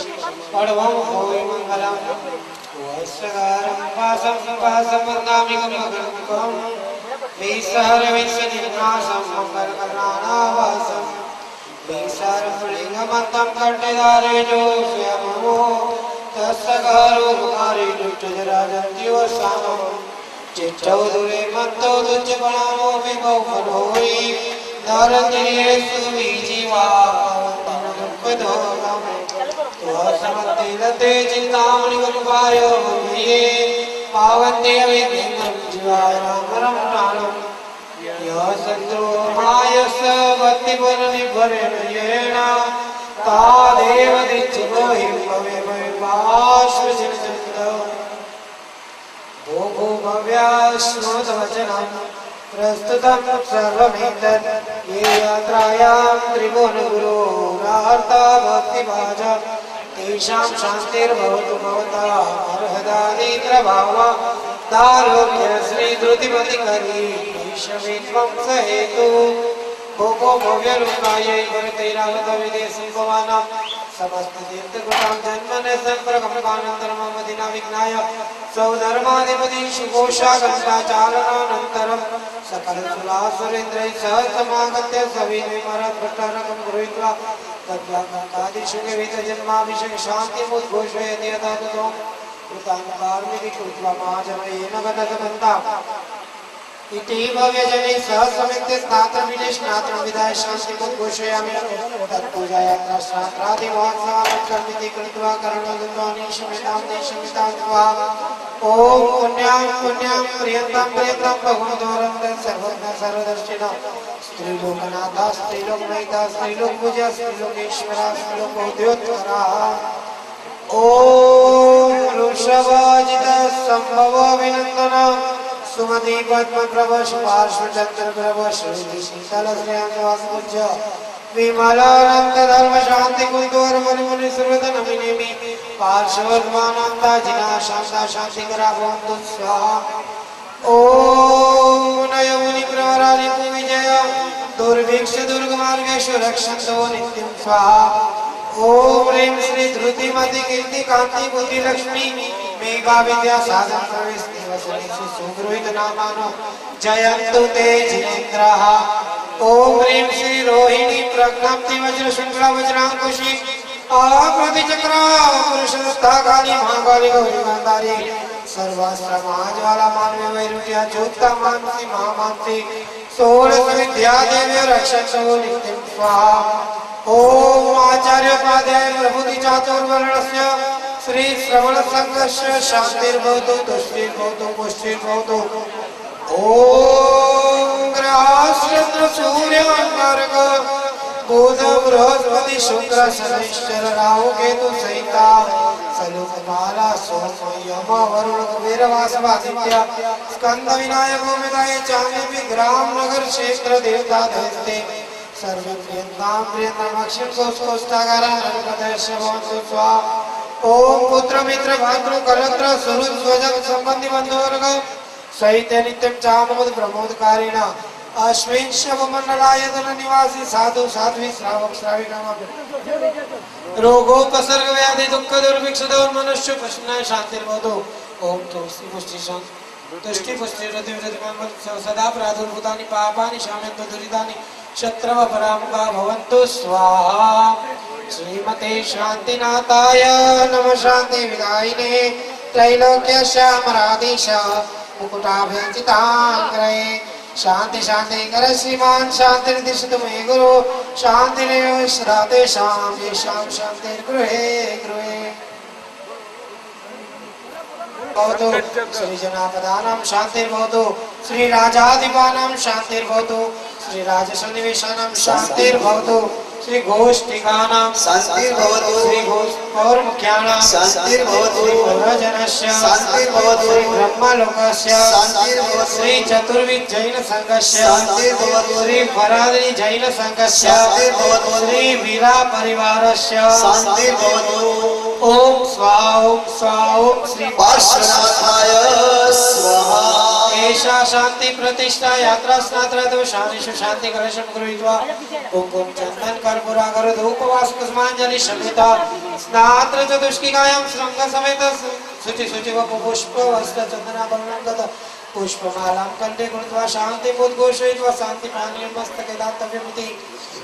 पडवं होय मङ्गलम् वस्त्रकारं वासं वन्दामि गमगणकं विसर्विसनिर्नासं मङ्गलकर्णानावासं विसर्वलिङ्गमन्तं कण्ठधारे जो स्वयमो तस्सगारो कुमारी दुष्टजराजन्त्योसामं चिच्चौदुरे मत्तो दुच्चपणामो विभवनोयि धरन्तिरे सुविजीवा पवनदुःखदोगम् समत्तिलते चिन्तामणि गुरुपाय ये पावन्ते अविघ्नं जीवाय राम प्राणम् यः शत्रुमायस भक्तिपुरनिर्भरेण येन तादेव दिच्छितो हि भवे भविर्वाश्वचिन्तौ भो भव्याश्नोतवचनं प्रस्तुतं सर्वमेतत् ये यात्रायां त्रिभुवनगुरोरार्ता भक्तिभाजा तेषां शान्तिर्भवतु भवता अर्हदादिप्रभाव दारोग्य श्रीधृतिमतिकरी वैष्णवीत्वं सहेतु भोगो भव्यलोकायै वरतैरागतविदेशिभवानां समस्ततीर्थकृतां जन्मने सम्प्रकम्पानन्तरमवधिना विघ्नाय सौधर्माधिपति सुघोषाघण्टाचालनानन्तरं सकलसुरासुरेन्द्रैः सह समागत्य सविनयमरद्भट्टारकं गृहीत्वा तद्वाकादिशुकवितजन्माभिषेक शान्तिमुद्घोषयति यथा ततो कृताङ्कारमिति कृत्वा महाजनयेन गतसमन्ताम् इति भव्यजने सह समित्य स्नात्रं विनेशनात्रं विधाय शान्तिमुद्घोषयामि तत्पूजायात्रा श्राद्धादिमहोत्सवामत्कर्मिति कृत्वा करणोदत्वानीशमितां देशमितां त्वा ॐ पुण्यां प्रियन्तां भगवन्तोरं सर्वज्ञ सर्वदर्शिनः स्त्रीलोकनाथा स्त्रीलोकमयिता स्त्रीलोकपूजा स्त्रीलोकेश्वरा स्त्रीलोकोद्योतकरा ॐ वृषभाजित सम्भव अभिनन्दन सुमति पद्मप्रभ पार्श्वचन्द्र प्रभ श्री शीतल श्रेयांगवास पूज्य विमलानंद धर्म शांति कुंदोर मुनि मुनि सर्वदा नमिनेमि पार्श्ववर्धमानंदा जिना शांता शांति करा भवन्तु स्वाहा ओम नय मुनि प्रवरानि विजय दुर्भिक्ष दुर्गमार्गेषु रक्षन्तु नित्यं स्वाहा ओम ह्रीं श्री धृतिमति कीर्ति कांति बुद्धि लक्ष्मी मेघा विद्या साधन प्रवेश देवसनेषु सुगृहीत नामानो जयन्तु ते जिनेन्द्रः ओम ह्रीं श्री रोहिणी प्रज्ञप्ति वज्र शुक्ला वज्रांकुशी आकृति चक्र पुरुषस्था काली महाकाली गौरी गांधारी सर्वास्त्र महाज्वाला मानवी वैरुध्या ज्योता मानसी महामानसी षोडश विद्या देवी रक्षन्तु नित्यं स्वाहा ओम आचार्य उपाध्याय प्रभुति चातुर्वर्णस्य श्री श्रवण संघस्य शांतिर्भवतु तुष्टिर्भवतु पुष्टिर्भवतु ओम ग्रहाश्चंद्र सूर्य अंगारक बुध बृहस्पति शुक्र शनिश्चर राहु केतु सहिता सलुकमाला सोम यम वरुण कुबेर वासवादित्य स्कंद विनायक गोविंदाय चांदी ग्राम नगर क्षेत्र देवता देवते सर्वप्रियंतां प्रियंतां अक्षर कोष्ठागारा नरकदर्श भवन्तु स्वाहा ओम पुत्र मित्र भातृ कलत्र सुहृद स्वजन संबंधी बंधुवर्ग सहित नित्यं चामोद प्रमोदकारिण अश्विन शवमंडलायतन निवासी साधु साध्वी श्रावक श्राविका रोगोपसर्ग व्याधि दुःख दुर्भिक्ष दूर मनुष्य प्रश्न शांतिर्भवतु ओम तुलसी पुष्टि तुष्टि पुष्टि सदा प्रादुर्भूतानि पापानि शाम्यन्तु दुरितानि शत्रव परामुखा भवन्तु स्वाहा श्रीमते शांतिनाथाय नमः शांति विदायिने त्रैलोक्य श्यामराधीश मुकुटाभ्यंचिताग्रहे शांति शांति कर श्रीमान शांति दिशतु मे गुरु शांति सदा तेषां येषां शान्तिर्गृहे गृहे भवतु श्री जनापदानां शान्तिर्भवतु श्री राजाधिपानां शान्तिर्भवतु श्री राजसन्निवेशानां शान्तिर्भवतु श्री गोष्ठिकानां शान्तिर्भवतु श्री गौरमुख्यानां शान्तिर्भवतु श्री गौरजनस्य शान्तिर्भवतु श्री ब्रह्मलोकस्य शान्तिर्भवतु श्री चतुर्विध जैन संघस्य शान्तिर्भवतु श्री परादरी जैन संघस्य शान्तिर्भवतु श्री वीरा परिवारस्य शान्तिर्भवतु ओम स्वाहा ओम स्वाहा ओम श्री पार्श्वनाथाय स्वाहा एषा शांति प्रतिष्ठा यात्रा स्नात्र शानिषु शांति कलशम गृहीत्वा कुंकुम चंदन कर्पूरागर धूप वासुकुसुमांजलि शमिता स्नात्र चतुष्किकायां श्रृंग समेत शुचि शुचि व पुष्प वस्त्र चंदनाभरणं गत पुष्पमालां कंठे कृत्वा शांति मुद्घोषयित्वा शांति पानीयं मस्तके दातव्यमिति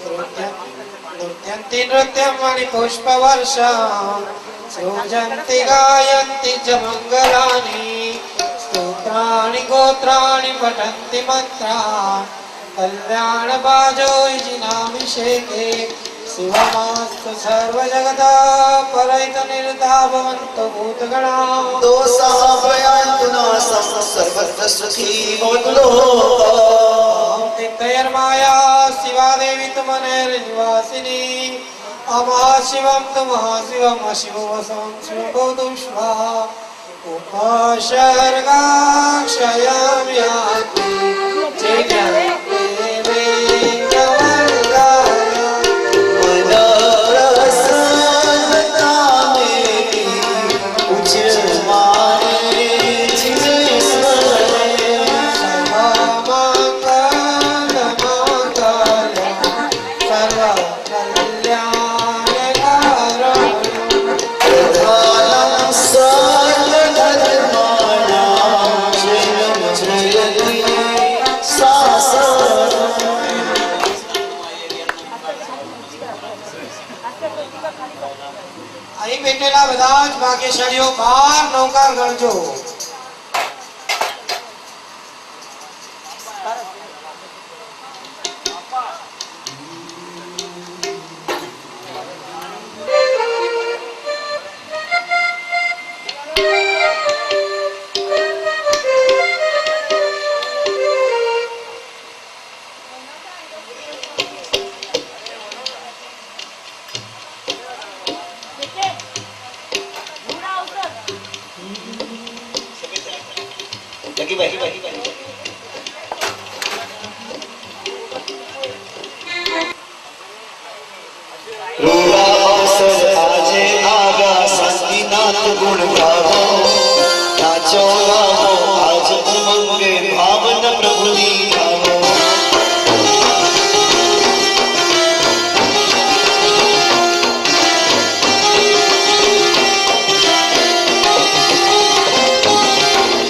नृत्यन्ति नृत्यं मणि पुष्पवर्षं सृजन्ति गायन्ति च मङ्गलानि स्तोत्राणि गोत्राणि पठन्ति मन्त्रान् कल्याणबाजोजिनाभिषेके शिवमास्तु सर्वजगता परैतनिरता भवन्तु भूतगणा दोषः भयान्तु नाशः सर्वत्र सुखी भवतु लोकः नित्यैर्माया शिवा देवी तुमनेर्निवासिनी अमहाशिवं तु महाशिवम् अशिवो वसं शिवं भवतु स्वाहा उपसर्गाक्षयं याति અહીં બેઠેલા બધા જ ભાગ્યશાળીઓ 12 નૌકાર ગણજો આજે આવ્યા શાંતિનાથ ગુણ ગાવો નાચો ગાવો આજ ઉમંગે ભાવન પ્રભુની ગાવો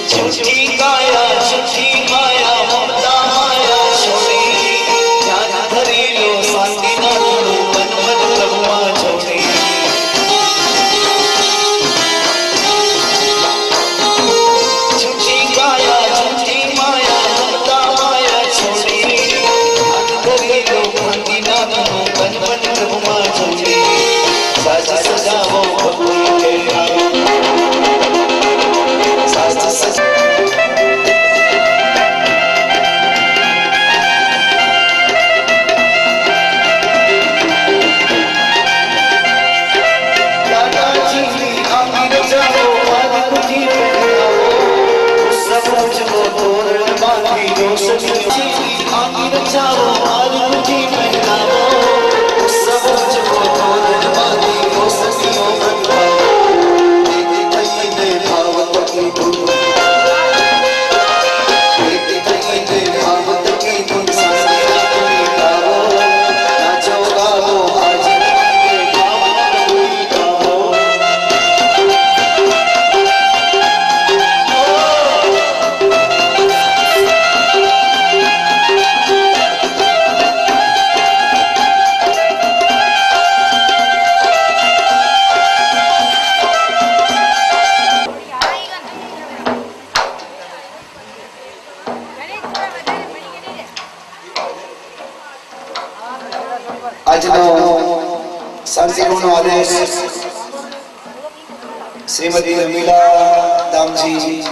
છૂટી કાયા છૂટી માયા મમતા માયા છોડી ધ્યાન ધરી લો શાંતિનાથનું મન મન પ્રભુમાં છોડી છૂટી કાયા છૂટી માયા મમતા માયા છોડી ધ્યાન ધરી લો શાંતિનાથનું મન મન પ્રભુમાં છોડી સાજ સજાવો ભગવાન કે સાજ સજાવો આજનો શાંતિનો આદેશ શ્રીમતી રમીલા દામજી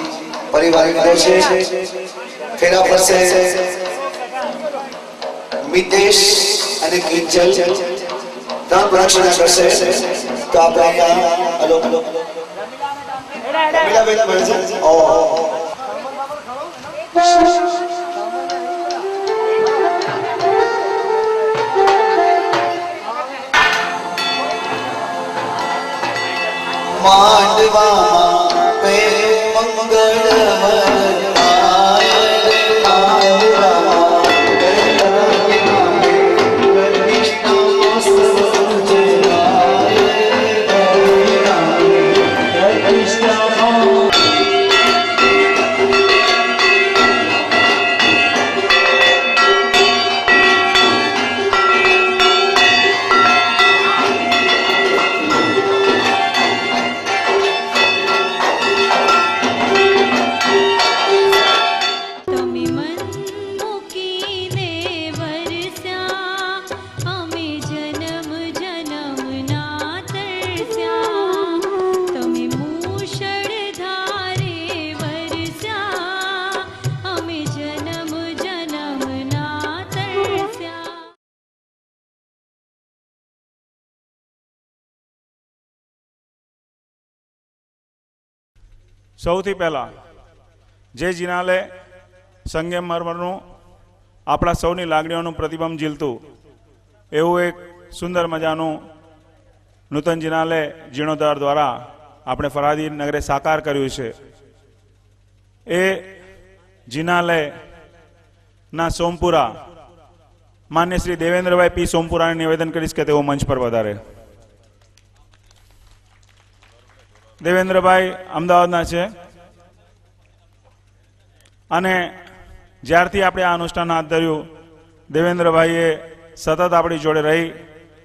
પરિવાર છે ફેરા ફરશે મિતેશ અને કિંજલ ત્રણ પ્રદક્ષિણા કરશે તો આપણે અહીંયા હલો રમીલા બેન મળશે સાંભળવામાં કઈ મંગળ સૌથી પહેલાં જે જિનાલે સંગમરમરનું આપણા સૌની લાગણીઓનું પ્રતિબંધ ઝીલતું એવું એક સુંદર મજાનું નૂતન જિનાલે જીર્ણોદ્ધાર દ્વારા આપણે ફરાદી નગરે સાકાર કર્યું છે. એ જિનાલયના સોમપુરા માન્ય શ્રી દેવેન્દ્રભાઈ પી સોમપુરાને નિવેદન કરીશ કે તેઓ મંચ પર વધારે. દેવેન્દ્રભાઈ અમદાવાદના છે અને જ્યારથી આપણે આ અનુષ્ઠાન હાથ ધર્યું દેવેન્દ્રભાઈએ સતત આપણી જોડે રહી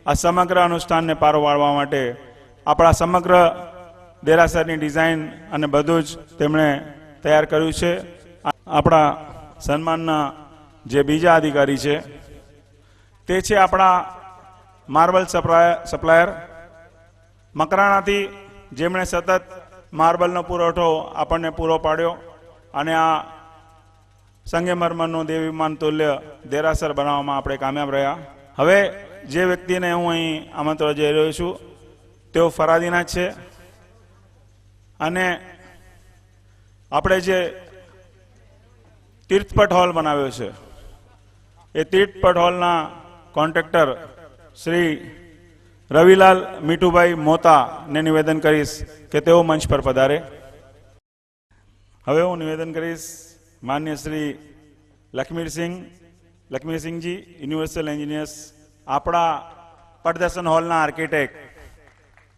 આ સમગ્ર અનુષ્ઠાનને પારો પાડવા માટે આપણા સમગ્ર દેરાસરની ડિઝાઇન અને બધું જ તેમણે તૈયાર કર્યું છે. આપણા સન્માનના જે બીજા અધિકારી છે તે છે આપણા માર્બલ સપ્લાયર મકરાણાથી, જેમણે સતત માર્બલનો પુરવઠો આપણને પૂરો પાડ્યો અને આ સંગમરમરનું દેવીમાન તુલ્ય દેરાસર બનાવવામાં આપણે કામયાબ રહ્યા. હવે જે વ્યક્તિને હું અહીં આમંત્રણ જઈ રહ્યો છું તેઓ ફરાદીના જ છે અને આપણે જે તીર્થપટ હોલ બનાવ્યો છે એ તીર્થપટ હોલના કોન્ટ્રાક્ટર શ્રી રવિલાલ મીઠુભાઈ મોતાને નિવેદન કરીશ કે તેઓ મંચ પર પધારે. હવે હું નિવેદન કરીશ માન્ય શ્રી લક્ષ્મીસિંહજી યુનિવર્સલ એન્જિનિયર્સ, આપણા પટદર્શન હોલના આર્કિટેક્ટ.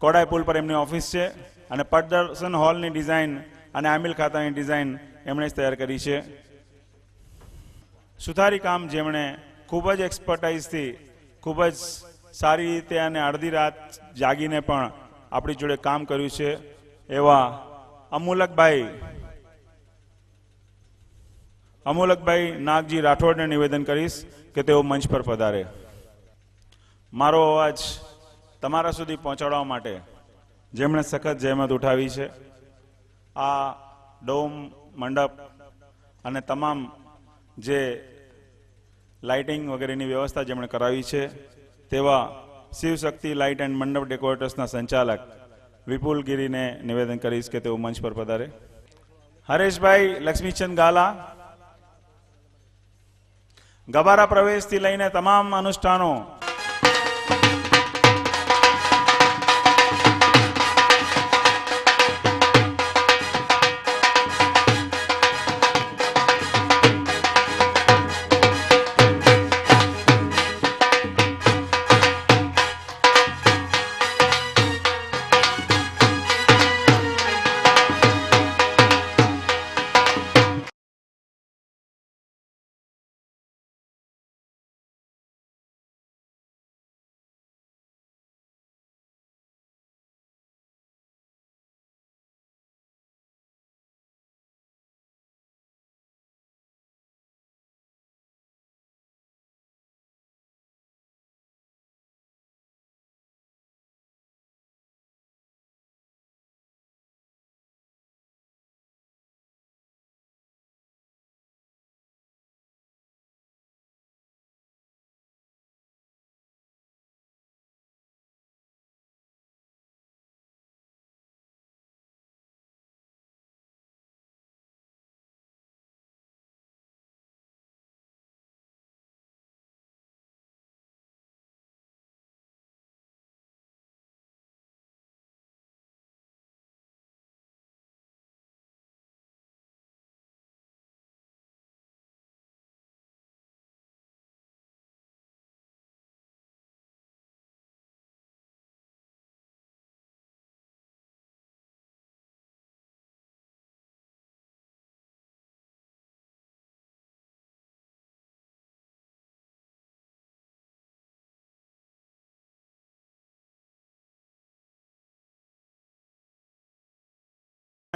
કોડાઈ પુલ પર એમની ઓફિસ છે અને પટદર્શન હોલની ડિઝાઇન અને આમિલ ખાતાની ડિઝાઇન એમણે જ તૈયાર કરી છે. સુથારી કામ જેમણે ખૂબ જ એક્સપર્ટાઇઝથી ખૂબ જ સારી રીતે અને અડધી રાત જાગીને પણ આપણી જોડે કામ કર્યું છે એવા અમૂલકભાઈ નાગજી રાઠોડને નિવેદન કરીશ કે તેઓ મંચ પર પધારે. મારો અવાજ તમારા સુધી પહોંચાડવા માટે જેમણે સખત જહેમત ઉઠાવી છે, આ ડોમ મંડપ અને તમામ જે લાઇટિંગ વગેરેની વ્યવસ્થા જેમણે કરાવી છે તેવા શિવશક્તિ લાઇટ એન્ડ મંડપ ડેકોરેટર્સના સંચાલક વિપુલગીરીને નિવેદન કરીશ કે તેઓ મંચ પર પધારે. હરેશભાઈ લક્ષ્મીચંદ ગાલા, ગબારા પ્રવેશથી લઈને તમામ અનુષ્ઠાનો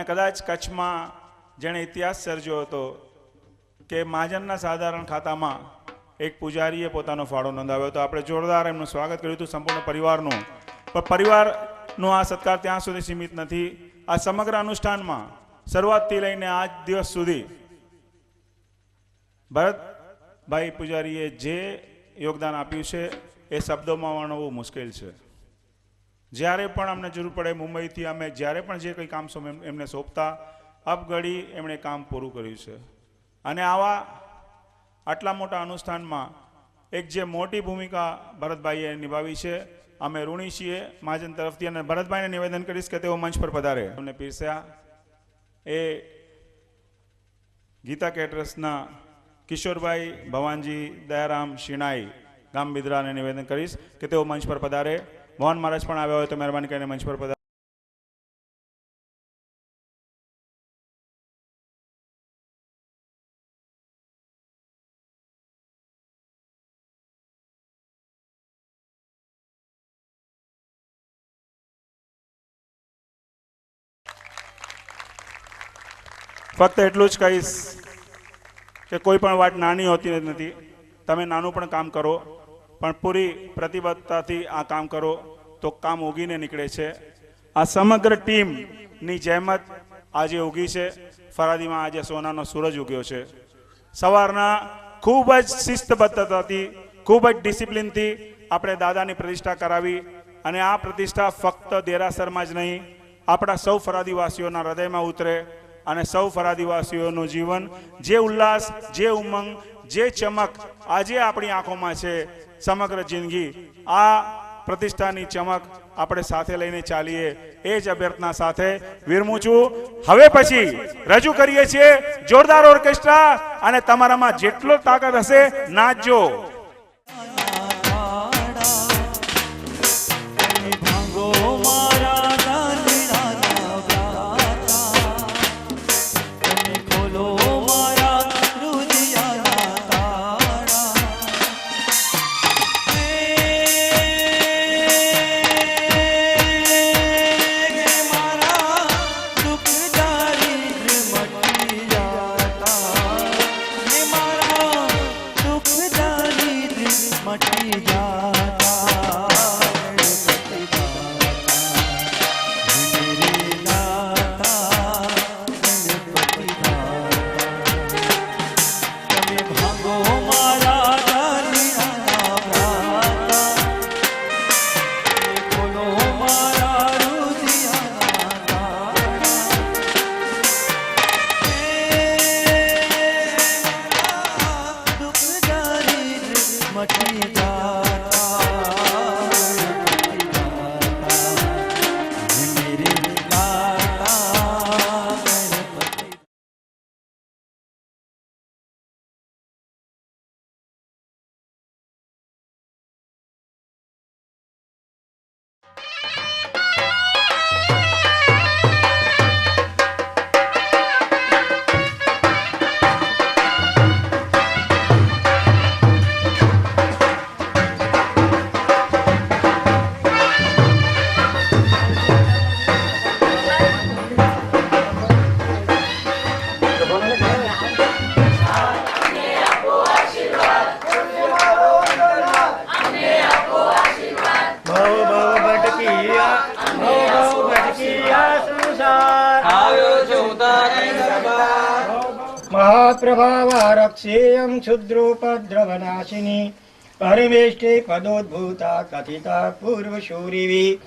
કદાચ કચ્છમાં જેણે ઇતિહાસ સર્જ્યો હતો કે મહાજનના સાધારણ ખાતામાં એક પૂજારીએ પોતાનો ફાળો નોંધાવ્યો હતો. આપણે જોરદાર એમનું સ્વાગત કર્યું હતું સંપૂર્ણ પરિવારનું. પણ પરિવારનો આ સત્કાર ત્યાં સુધી સીમિત નથી. આ સમગ્ર અનુષ્ઠાનમાં શરૂઆતથી લઈને આજ દિવસ સુધી ભરતભાઈ પૂજારીએ જે યોગદાન આપ્યું છે એ શબ્દોમાં વર્ણવવું મુશ્કેલ છે. જ્યારે પણ અમને જરૂર પડે મુંબઈથી અમે જ્યારે પણ જે કંઈ કામ એમને સોંપતા અપઘડી એમણે કામ પૂરું કર્યું છે. અને આટલા મોટા અનુષ્ઠાનમાં એક જે મોટી ભૂમિકા ભરતભાઈએ નિભાવી છે, અમે ઋણી છીએ મહાજન તરફથી. અને ભરતભાઈને નિવેદન કરીશ કે તેઓ મંચ પર પધારે. અમને પીરસ્યા એ ગીતા કેટરર્સના કિશોરભાઈ ભવાનજી દયારામ શિણાઈ ગામ બિદરાને નિવેદન કરીશ કે તેઓ મંચ પર પધારે. મોહન મહારાજ પણ આવ્યા હોય તો મહેરબાની કરીને મંચ પર પધારે. ફક્ત એટલું જ કહીશ કે કોઈ પણ વાત નાની હોતી નથી. તમે નાનું પણ કામ કરો પણ પૂરી પ્રતિબદ્ધતાથી આ કામ કરો તો કામ ઉગીને નીકળે છે. આ સમગ્ર ટીમની જહેમત આજે ઉગી છે. ફરાદીમાં આજે સોનાનો સૂરજ ઉગ્યો છે. સવારના ખૂબ જ શિસ્તબદ્ધતાથી ખૂબ જ ડિસિપ્લિનથી આપણે દાદાની પ્રતિષ્ઠા કરાવી. અને આ પ્રતિષ્ઠા ફક્ત દેરાસરમાં જ નહીં, આપણા સૌ ફરાદીવાસીઓના હૃદયમાં ઉતરે અને સૌ ફરાદીવાસીઓનું જીવન જે ઉલ્લાસ, જે ઉમંગ, જે ચમક આજે આપણી આંખોમાં છે, સમગ્ર જિંદગી આ પ્રતિષ્ઠાની ચમક આપણે સાથે લઈને ચાલીએ એ જ અભ્યર્થના સાથે વિરમું છું. હવે પછી રજૂ કરીએ છીએ જોરદાર ઓર્કેસ્ટ્રા અને તમારામાં જેટલો તાકાત હશે નાચજો. महाप्रभावारक्षेयं क्षुद्रोपद्रवनाशिनी परमेष्टे पदोद्भूता कथिता पूर्वशूरिभिः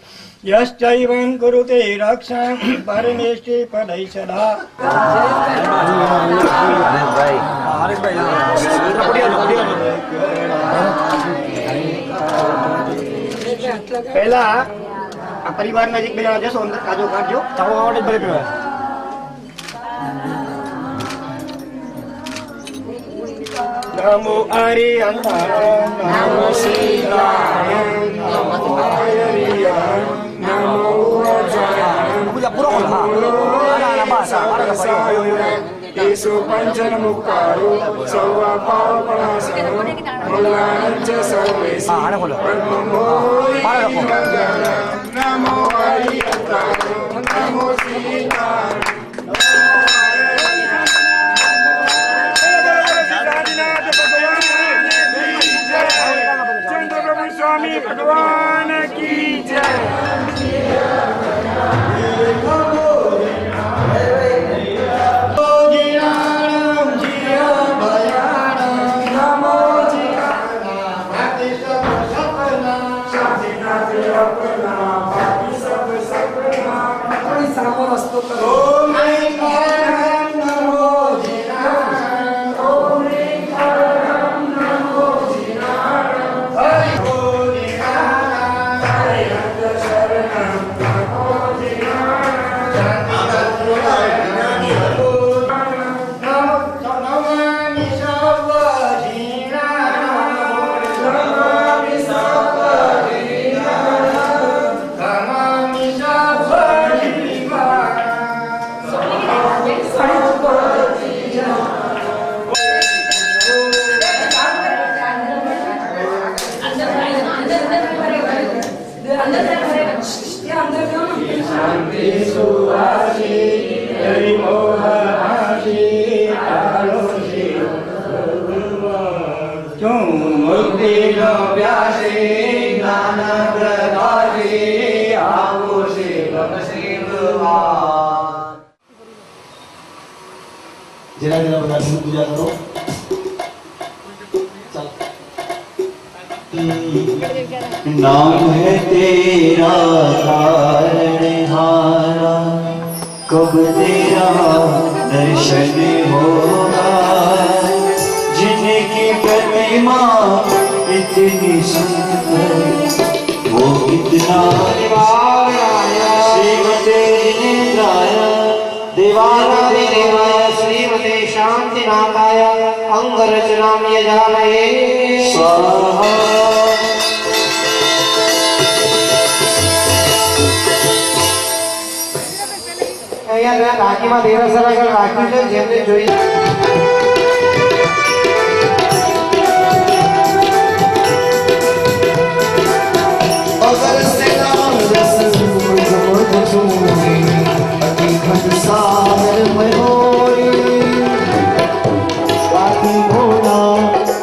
यश्चैवं कुरुते रक्षां परमेष्टे पदै सदा પહેલા આ પરિવારના એક બે જશો અંદર કાજો કાઢજો ચાવો આવડે ભલે પીવા નમો હરિહંતરાય નમો સીતાય નમો હરિહંતરાય નમો વજ્રાય પૂજા પૂરો કરો આના બસ ઈસુ પંચન મુકારો સર્વ પાપ પ્રણાશનો ભગવાન જ સર્વેસી આને બોલો નમો હરિહંતરાય નમો સીતાય સામો રસ્તો કરો. ઓમ હૈ પરમ નમો જીનાણમ. ઓમ હૈ પરમ નમો જીનાણમ. હરિ જીનાણમ. હરિ અંત શરણમ નમો જીનાણમ. નમામિ સર્વ જીનાણમ. નમામિ સર્વ જીનાણમ. નમામિ સર્વ जरा जरा बता पूजा करो. नाम है तेरा तारणहारा, कब तेरा दर्शन होगा, जिनकी प्रतिमा इतनी सुंदर वो कितना श्रीमते जिनेन्द्राय देवानादिदेवाय श्रीमते शांतिनाथाय अंगरचनां यजामहे स्वाहा. અહીંયા ટાંકીમાં દેરાસર આગળ રાખ્યું છે જેમને જોઈ अगर से नाम रस मुझ छूए अतिखत सागर मयोरी बाकी भोला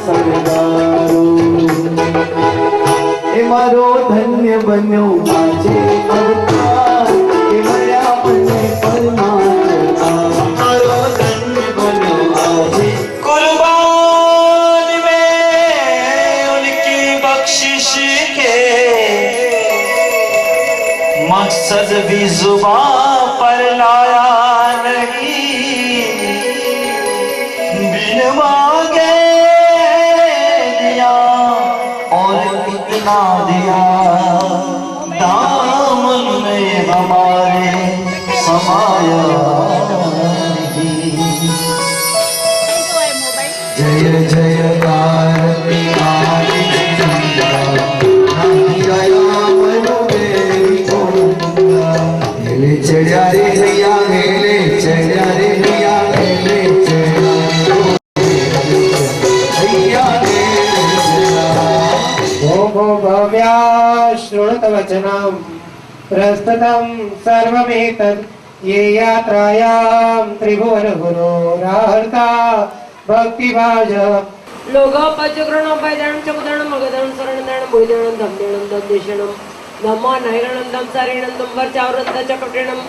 सरदारो ए मारो धन्य बन्यो આજે અવતાર એ મર્યા મને પરમાત્મા મારો ધન્ય બન્યો આજે कुर्बान में उनकी बख्शिश के मकसद भी जुबां पर लाया नहीं, बिन मांगे दिया और कितना दिया, दामन में हमारे समाया नहीं. जय जयकार बिहारी हेले चढ़िया रे भैया हेले चढ़िया रे भैया हेले चढ़िया भो भव्या श्रुतवचनं प्रस्तुतं सर्वमेतत् ये यात्रायां त्रिभुवनगुरोराहर्ता भक्तिभाज लोगो पचग्रणो पैदानं चकुदानं मगदानं शरणदानं बुद्धानं धम्मेनं दद्देशनं धम्मो नैरणं दम सारिणं दम वर्चावरं दचकटेनं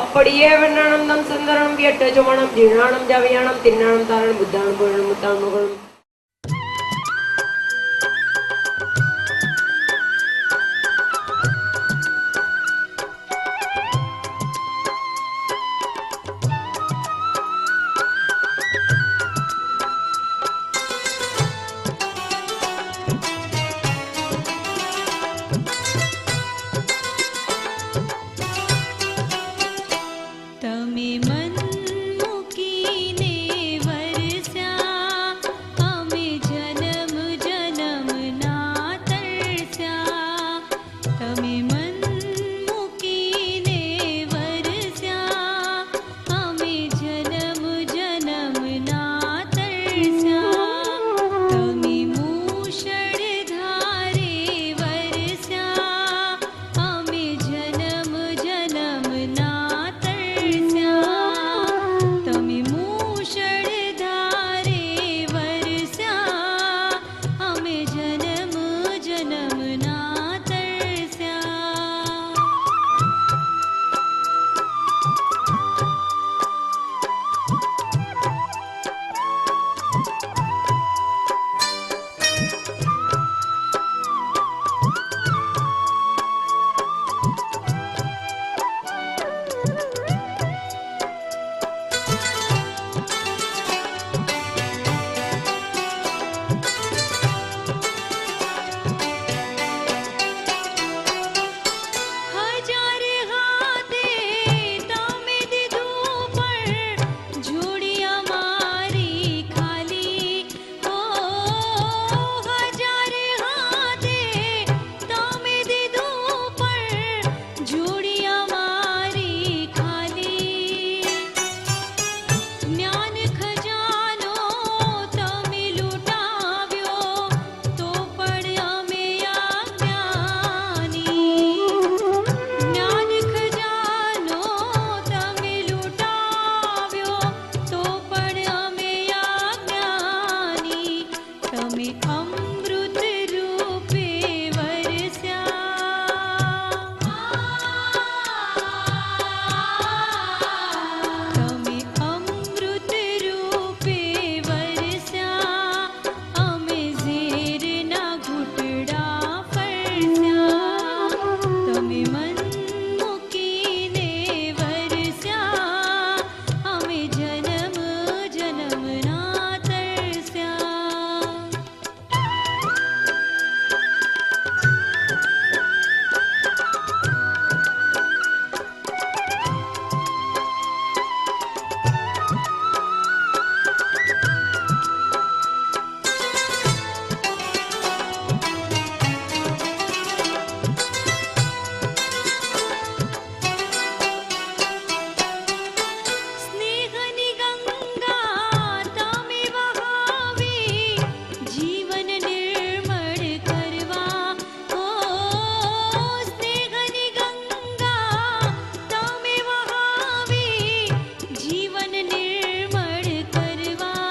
अप्पडिये वन्नानं दम सुंदरं व्यट्टजमनं जीर्णानं जावयानं तिन्नानं तारणं बुद्धानं पुरणं मुत्तानं मगणं તમે મન મૂકીને વરસ્યા તમે અમૃત રૂપે વરસ્યા તમે અમૃત રૂપે વરસ્યા અમે ઝેરના ઘૂંટડા ફરસ્યા તમે મન મૂકીને વરસ્યા અમે જન્મ જન્મના તરસ્યા સ્નેહની ગંગા તમે વહાવી જીવન નિર્મળ કરવા ઓ સ્નેહની ગંગા તમે વહાવી જીવન નિર્મળ કરવા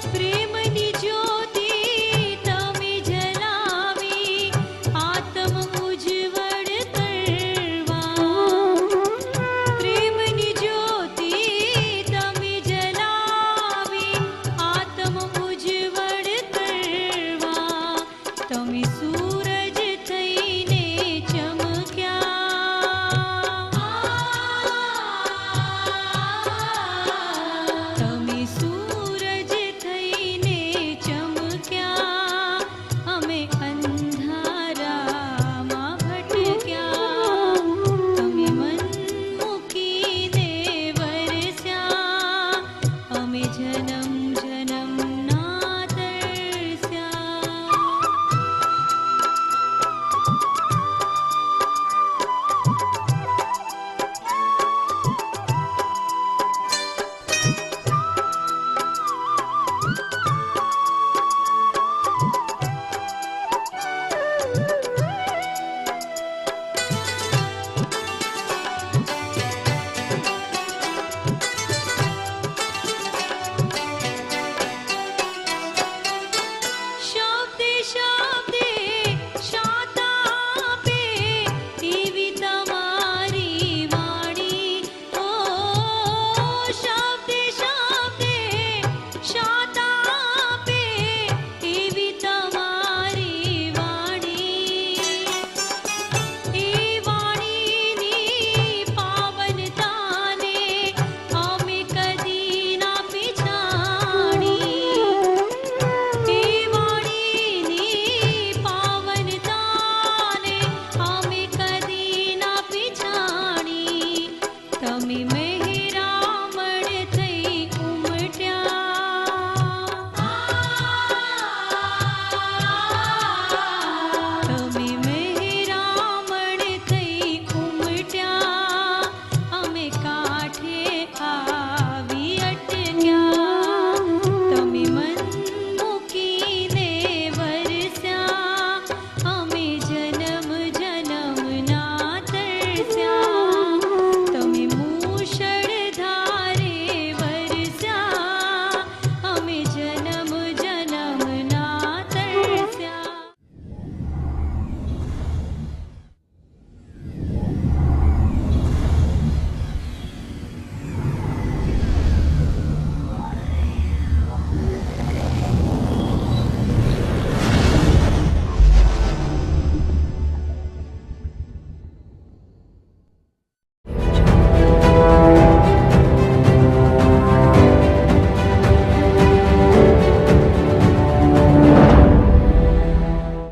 પ્રેમની જ્યોતિ તમે જલાવી આત્મ ઉજ્જવળ કરવા પ્રેમની જ્યોતિ તમે જલાવી આત્મ ઉજ્જવળ કરવા તમે સૂરજ થઈને ચમક્યા તમે સૂરજ થઈને ચમક્યા અમે અંધારામાં ભટક્યા તમે મન મૂકીને વરસ્યા અમે જન્મ જન્મના તરસ્યા